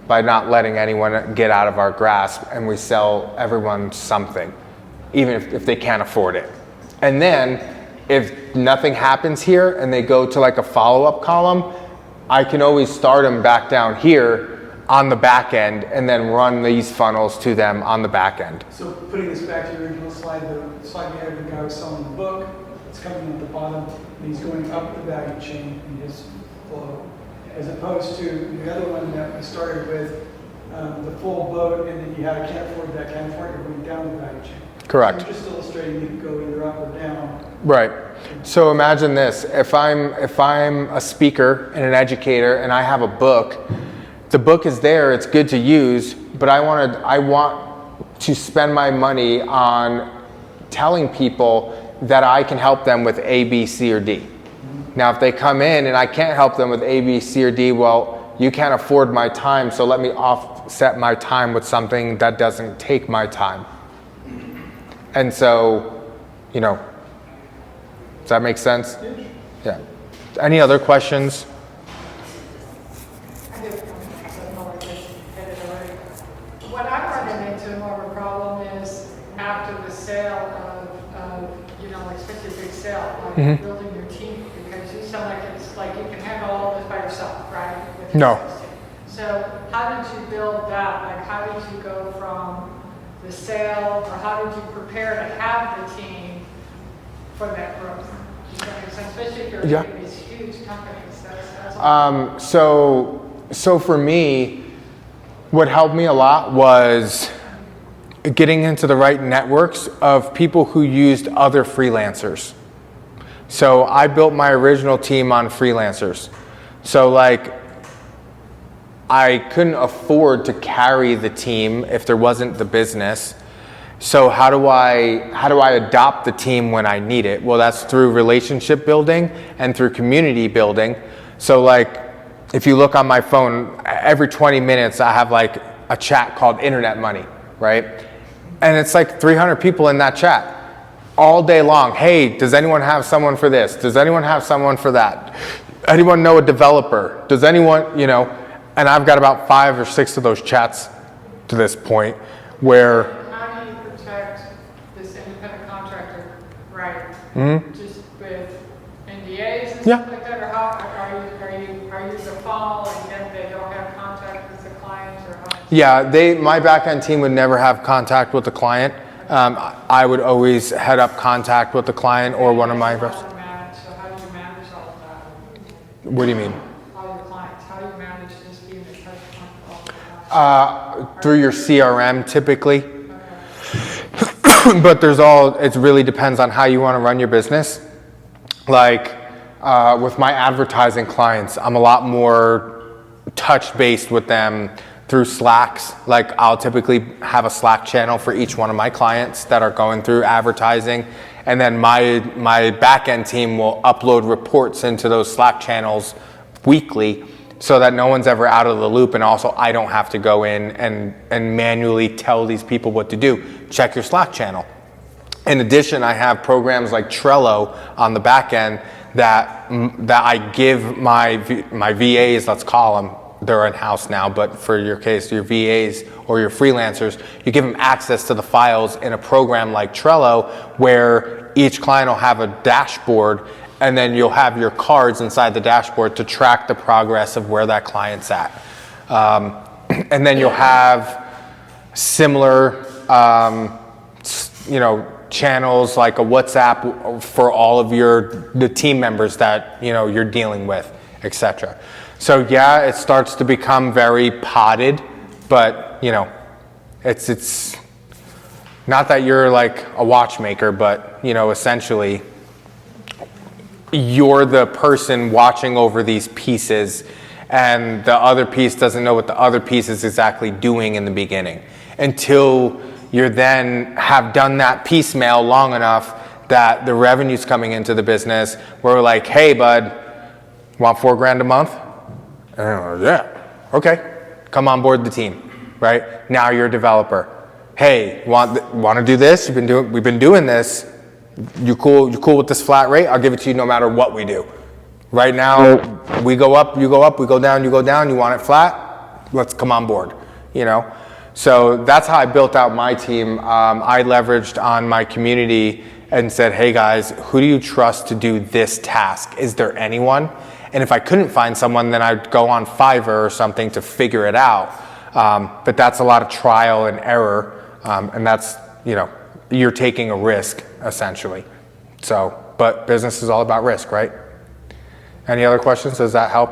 by not letting anyone get out of our grasp, and we sell everyone something, even if they can't afford it. And then if nothing happens here and they go to like a follow-up column, I can always start them back down here on the back end and then run these funnels to them on the back end. So putting this back to your original slide, the slide you had of the guy who was selling the book, it's coming at the bottom, and he's going up the value chain in his flow. As opposed to the other one that we started with, the full boat, and then you had a can't afford that, can't afford it, you're going down the value chain. Correct. So you're just illustrating you can go either up or down. Right. So imagine this: if I'm a speaker and an educator and I have a book, the book is there, it's good to use, but I want to spend my money on telling people that I can help them with A, B, C, or D. Now, if they come in and I can't help them with A, B, C, or D, well, you can't afford my time, so let me offset my time with something that doesn't take my time. And so, does that make sense? Yeah. Any other questions? What I'm running into more of a problem is after the sale of especially a big sale, like building your team, because you sound like it's like you can handle all this by yourself, right? With your No. sales team. So how did you build that? Like how did you go from the sale, or how did you prepare to have the team for that growth? Does that make sense? Especially if you're in these huge companies. That's all. So for me, what helped me a lot was getting into the right networks of people who used other freelancers. So I built my original team on freelancers. So like, I couldn't afford to carry the team if there wasn't the business. So how do I adopt the team when I need it? Well, that's through relationship building and through community building. So like, if you look on my phone, every 20 minutes I have like a chat called Internet Money, right? And it's like 300 people in that chat all day long. Hey, does anyone have someone for this? Does anyone have someone for that? Anyone know a developer? Does anyone, you know? And I've got about 5 or 6 of those chats to this point where. How do you protect this independent contractor, right? Just with NDAs and Yeah. stuff like that, or how are you the funnel and yet they don't have contact with the client, or how? Yeah, my back-end team would never have contact with the client. I would always head up contact with the client or one of my reps. So how do you manage all of that? What do you mean? All your clients, how do you manage just being in touch with all the clients? Through your CRM typically. But it really depends on how you want to run your business. Like with my advertising clients, I'm a lot more touch-based with them through Slacks. Like I'll typically have a Slack channel for each one of my clients that are going through advertising. And then my back-end team will upload reports into those Slack channels weekly so that no one's ever out of the loop. And also I don't have to go in and manually tell these people what to do. Check your Slack channel. In addition, I have programs like Trello on the back end that I give my VAs, let's call them, they're in-house now, but for your case, your VAs or your freelancers, you give them access to the files in a program like Trello where each client will have a dashboard, and then you'll have your cards inside the dashboard to track the progress of where that client's at. And then you'll have similar, channels like a WhatsApp for all of the team members that you're dealing with, etc. So yeah, it starts to become very potted, but it's not that you're like a watchmaker, but essentially you're the person watching over these pieces, and the other piece doesn't know what the other piece is exactly doing in the beginning until you then have done that piecemeal long enough that the revenue's coming into the business where we're like, hey bud, want $4,000 a month? And yeah, okay, come on board the team, right? Now you're a developer. Hey, want to do this? We've been doing this. You cool with this flat rate? I'll give it to you no matter what we do. Right now, we go up, you go up, we go down, you go down. You want it flat? Let's come on board, So that's how I built out my team. I leveraged on my community and said, hey guys, who do you trust to do this task? Is there anyone? And if I couldn't find someone, then I'd go on Fiverr or something to figure it out. But that's a lot of trial and error. And that's, you're taking a risk essentially. But business is all about risk, right? Any other questions? Does that help?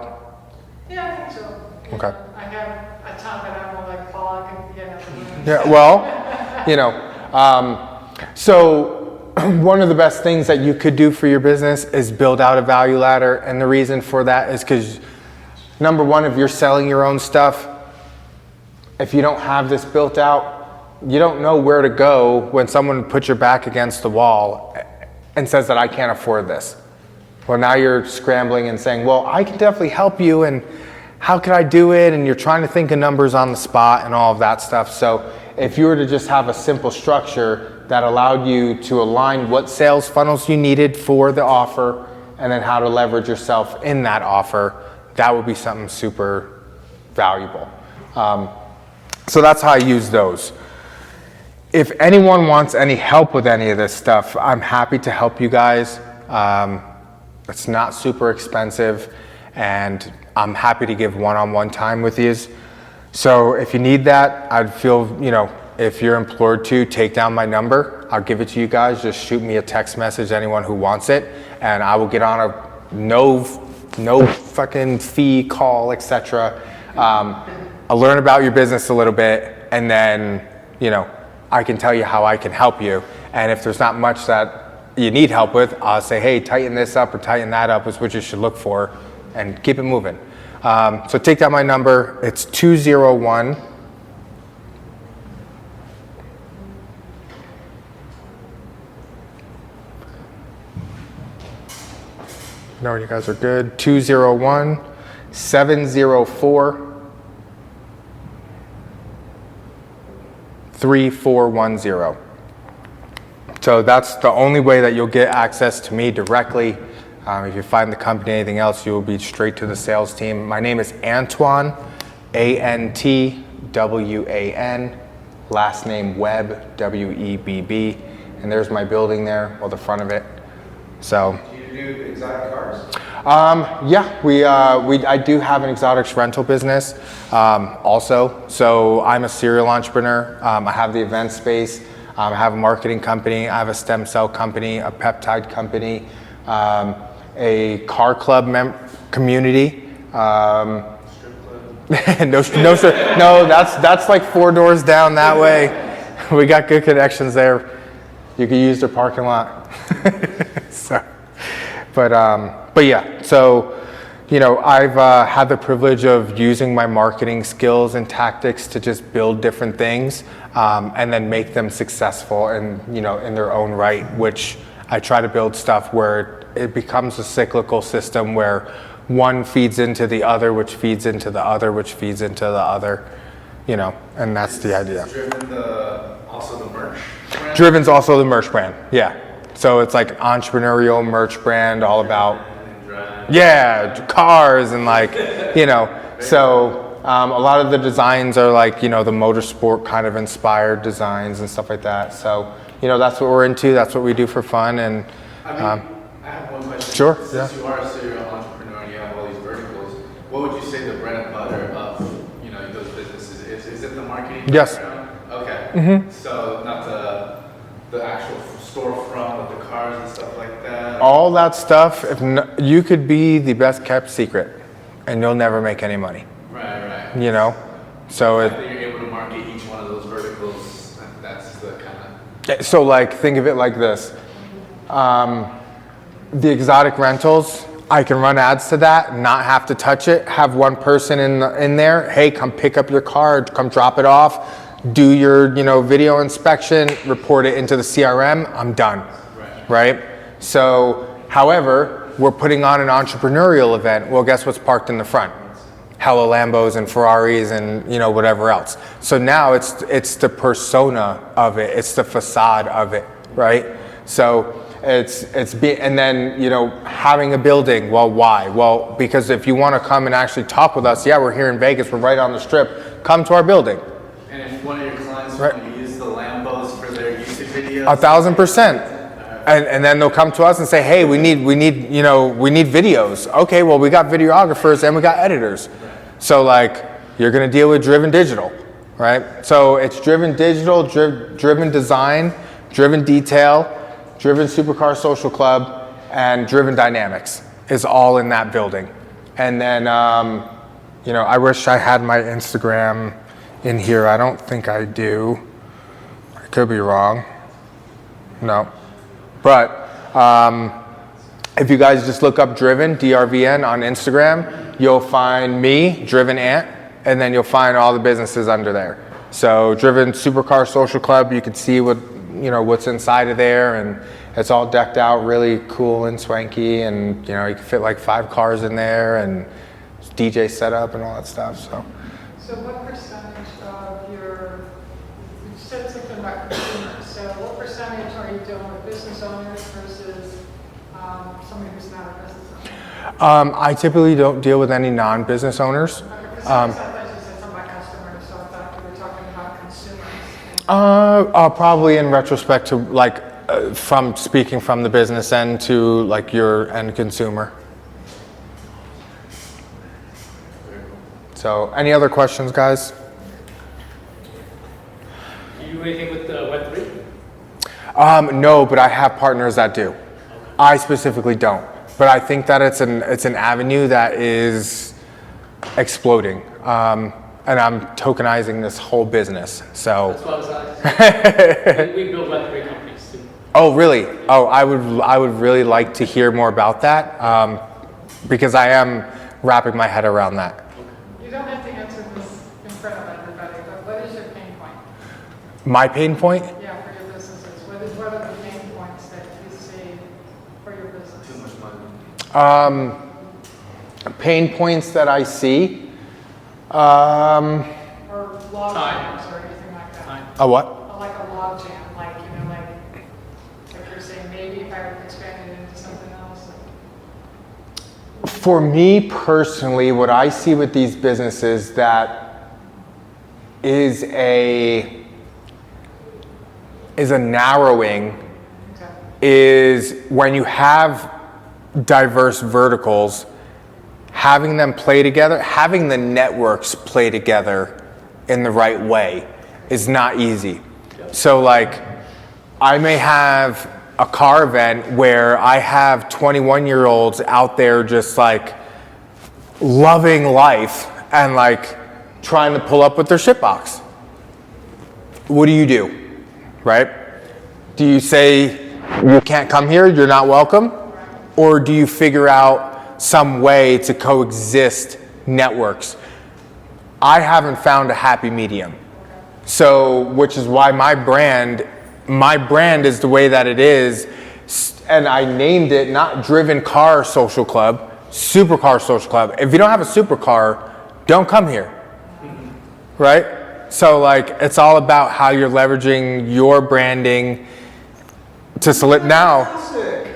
Yeah, I think so. Okay. I have a ton, but I don't like Paul, I can get out of the room. Yeah, well, so one of the best things that you could do for your business is build out a value ladder. And the reason for that is because, number one, if you're selling your own stuff, if you don't have this built out, you don't know where to go when someone puts your back against the wall and says that I can't afford this. Well, now you're scrambling and saying, well, I can definitely help you, and how could I do it? And you're trying to think of numbers on the spot and all of that stuff. So if you were to just have a simple structure that allowed you to align what sales funnels you needed for the offer and then how to leverage yourself in that offer, that would be something super valuable. So that's how I use those. If anyone wants any help with any of this stuff, I'm happy to help you guys. It's not super expensive, and I'm happy to give one-on-one time with you. So if you need that, I'd feel, if you're implored to, take down my number. I'll give it to you guys. Just shoot me a text message, anyone who wants it, and I will get on a no fucking fee call, etc. I'll learn about your business a little bit, and then, I can tell you how I can help you. And if there's not much that you need help with, I'll say, hey, tighten this up or tighten that up is what you should look for, and keep it moving. So take down my number. It's 201 No, you guys are good. 201 704 3410. So that's the only way that you'll get access to me directly. If you find the company anything else, you will be straight to the sales team. My name is Antwan, Antwan, last name Webb, Webb, and there's my building there, well, the front of it. So. Do you do exotic cars? Yeah, I do have an exotics rental business also. So I'm a serial entrepreneur. I have the event space. I have a marketing company. I have a stem cell company, a peptide company, a car club community. No, that's like 4 doors down that way. We got good connections there. You can use their parking lot. But yeah, so, you know, I've had the privilege of using my marketing skills and tactics to just build different things and then make them successful and, you know, in their own right, which I try to build stuff where it becomes a cyclical system where one feeds into the other, which feeds into the other, which feeds into the other, you know, and that's the idea. Is Driven also the merch brand? Driven's also the merch brand, yeah. So it's like entrepreneurial merch brand, all about, yeah, cars and like, you know. So a lot of the designs are like, you know, the motorsport kind of inspired designs and stuff like that. So, you know, that's what we're into. That's what we do for fun. And I have one question. Sure, Since yeah. you are a serial entrepreneur and you have all these verticals, what would you say the bread and butter of, you know, those businesses is? Is it the marketing? Yes. background? Okay. So not the actual storefront with the cars and stuff like that? all that stuff, you could be the best kept secret and you'll never make any money, Right. you know? So The fact that you're able to market each one of those verticals, that's the kind of... So like, think of it like this. The exotic rentals, I can run ads to that, not have to touch it, have one person in there, hey, come pick up your car, come drop it off, do your video inspection, report it into the CRM, I'm done, right? So, however, we're putting on an entrepreneurial event, well, guess what's parked in the front? Hella Lambos and Ferraris and whatever else. So now it's the persona of it, it's the facade of it, right? So and then having a building. Well, why? Well, because if you want to come and actually talk with us, yeah, we're here in Vegas, we're right on the Strip. Come to our building. And if one of your clients Right. want to use the Lambos for their YouTube videos, 1,000%. And then they'll come to us and say, hey, we need videos. Okay, well, we got videographers and we got editors. So like, you're gonna deal with Driven Digital, right? So it's Driven Digital, Driven Design, Driven Detail, Driven Supercar Social Club, and Driven Dynamics is all in that building. And then, I wish I had my Instagram in here. I don't think I do. I could be wrong. No. But if you guys just look up Driven, DRVN, on Instagram, you'll find me, Driven Ant, and then you'll find all the businesses under there. So Driven Supercar Social Club, you can see what's inside of there, and it's all decked out really cool and swanky, and you can fit like 5 cars in there, and DJ setup and all that stuff. So what percentage of your, you said something about consumers, so what percentage are you dealing with business owners versus somebody who's not a business owner? I typically don't deal with any non-business owners. Because sometimes you said something about customers, so I thought you were talking about consumers. Probably in retrospect to from speaking from the business end to like your end consumer. So, any other questions, guys? Do you do anything with Web3? No, but I have partners that do. I specifically don't, but I think that it's an avenue that is exploding, and I'm tokenizing this whole business. So. That's what I was asking. We build Web3 companies too. Oh, really? Oh, I would really like to hear more about that, because I am wrapping my head around that. You don't have to answer this in front of everybody, but what is your pain point? My pain point? Yeah, for your businesses. What are the pain points that you see for your business? Too much money. Pain points that I see. Or log Time. jams or anything like that? Time. A what? Like a log jam, like, like you're saying, maybe if I would expand it into something else. For me personally, what I see with these businesses that is a narrowing Okay. is when you have diverse verticals, having them play together, having the networks play together in the right way is not easy. So like, I may have a car event where I have 21-year-olds out there just like loving life and like trying to pull up with their shit box. What do? Right? Do you say you can't come here, you're not welcome? Or do you figure out some way to coexist networks? I haven't found a happy medium. So, which is why my brand is the way that it is, and I named it not Driven Car Social Club, Supercar Social Club. If you don't have a supercar, don't come here, right? So like, it's all about how you're leveraging your branding to select now,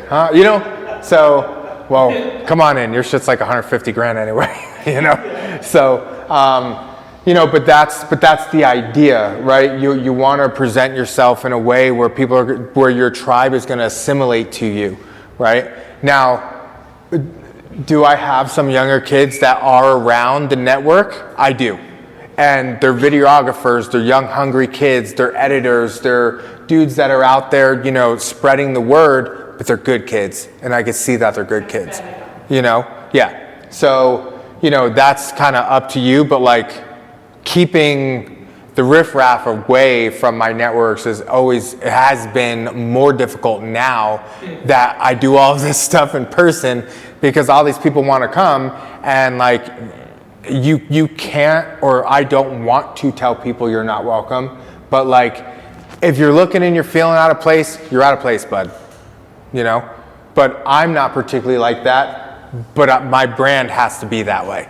huh? You know, so, well, come on in, your shit's like 150 grand anyway, you know? So, you know, but that's the idea, right? You want to present yourself in a way where where your tribe is going to assimilate to you, right? Now, do I have some younger kids that are around the network? I do. And they're videographers, they're young, hungry kids, they're editors, they're dudes that are out there, you know, spreading the word, but they're good kids. And I can see that they're good kids, you know? Yeah. So, you know, that's kind of up to you, but like, keeping the riffraff away from my networks it has been more difficult now that I do all of this stuff in person, because all these people want to come and like you can't, or I don't want to tell people you're not welcome, but like if you're looking and you're feeling out of place, you're out of place, bud, you know? But I'm not particularly like that, but my brand has to be that way.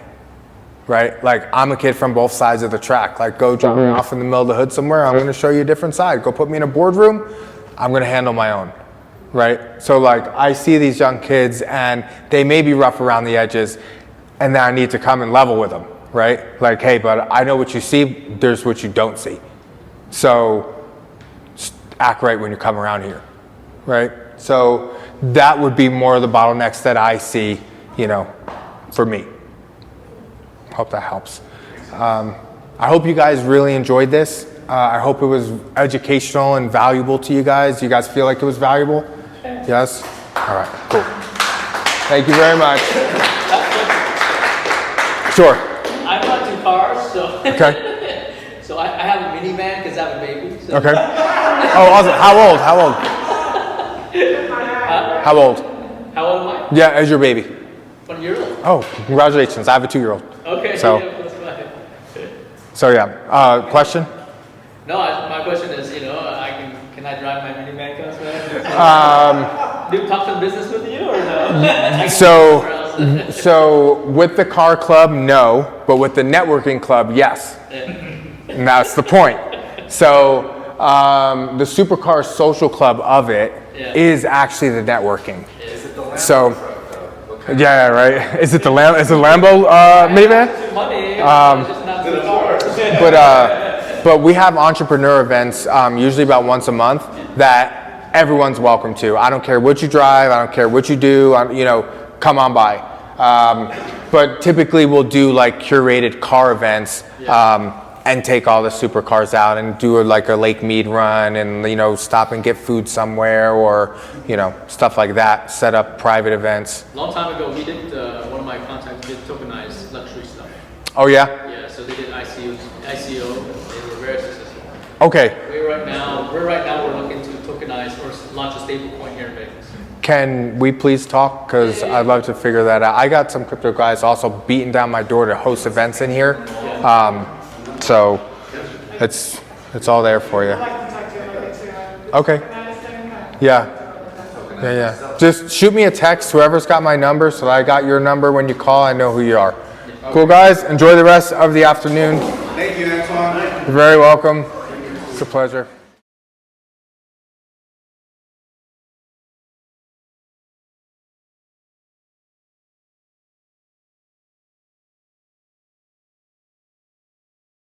Right? Like, I'm a kid from both sides of the track. Like, go drop me off in the middle of the hood somewhere, I'm going to show you a different side. Go put me in a boardroom, I'm going to handle my own. Right? So, like, I see these young kids, and they may be rough around the edges, and then I need to come and level with them. Right? Like, hey, bud, I know what you see, there's what you don't see. So, act right when you come around here. Right? So, that would be more of the bottlenecks that I see, you know, for me. Hope that helps. I hope you guys really enjoyed this. I hope it was educational and valuable to you guys. Do you guys feel like it was valuable? Yes? All right, cool. Thank you very much. Sure. I bought 2 cars, so. Okay. So I have a minivan because I have a baby. So. Okay. Oh, awesome. How old? How old? How old? How old am I? Yeah, as your baby. 1 year old. Oh, congratulations. I have a 2-year-old. Okay. So- Yeah, that's right. So yeah, question? No, my question is, you know, can I drive my minivan cars? Do talk some business with you or no? So with the car club, no, but with the networking club, yes. And that's the point. So the Supercar Social Club of it is actually the networking. So yeah, right. Is it the Lambo minivan? Money, just not the car. But we have entrepreneur events usually about once a month that everyone's welcome to. I don't care what you drive. I don't care what you do. You know, come on by. But typically we'll do like curated car events and take all the supercars out and do like a Lake Mead run and, you know, stop and get food somewhere or, you know, stuff like that. Set up private events. Long time ago, we did, one of my contacts did tokenized luxury stuff. Oh yeah? Yeah, so they did ICO, they were very successful. Okay. We're right now we're looking to tokenize or launch a stable coin here in Vegas. Can we please talk? Because I'd love to figure that out. I got some crypto guys also beating down my door to host events in here. So it's all there for you. I'd like to talk to you a little bit too. Okay. Yeah. Just shoot me a text, whoever's got my number, so that I got your number when you call. I know who you are. Cool, guys. Enjoy the rest of the afternoon. Thank you, Antwan. You're very welcome. It's a pleasure.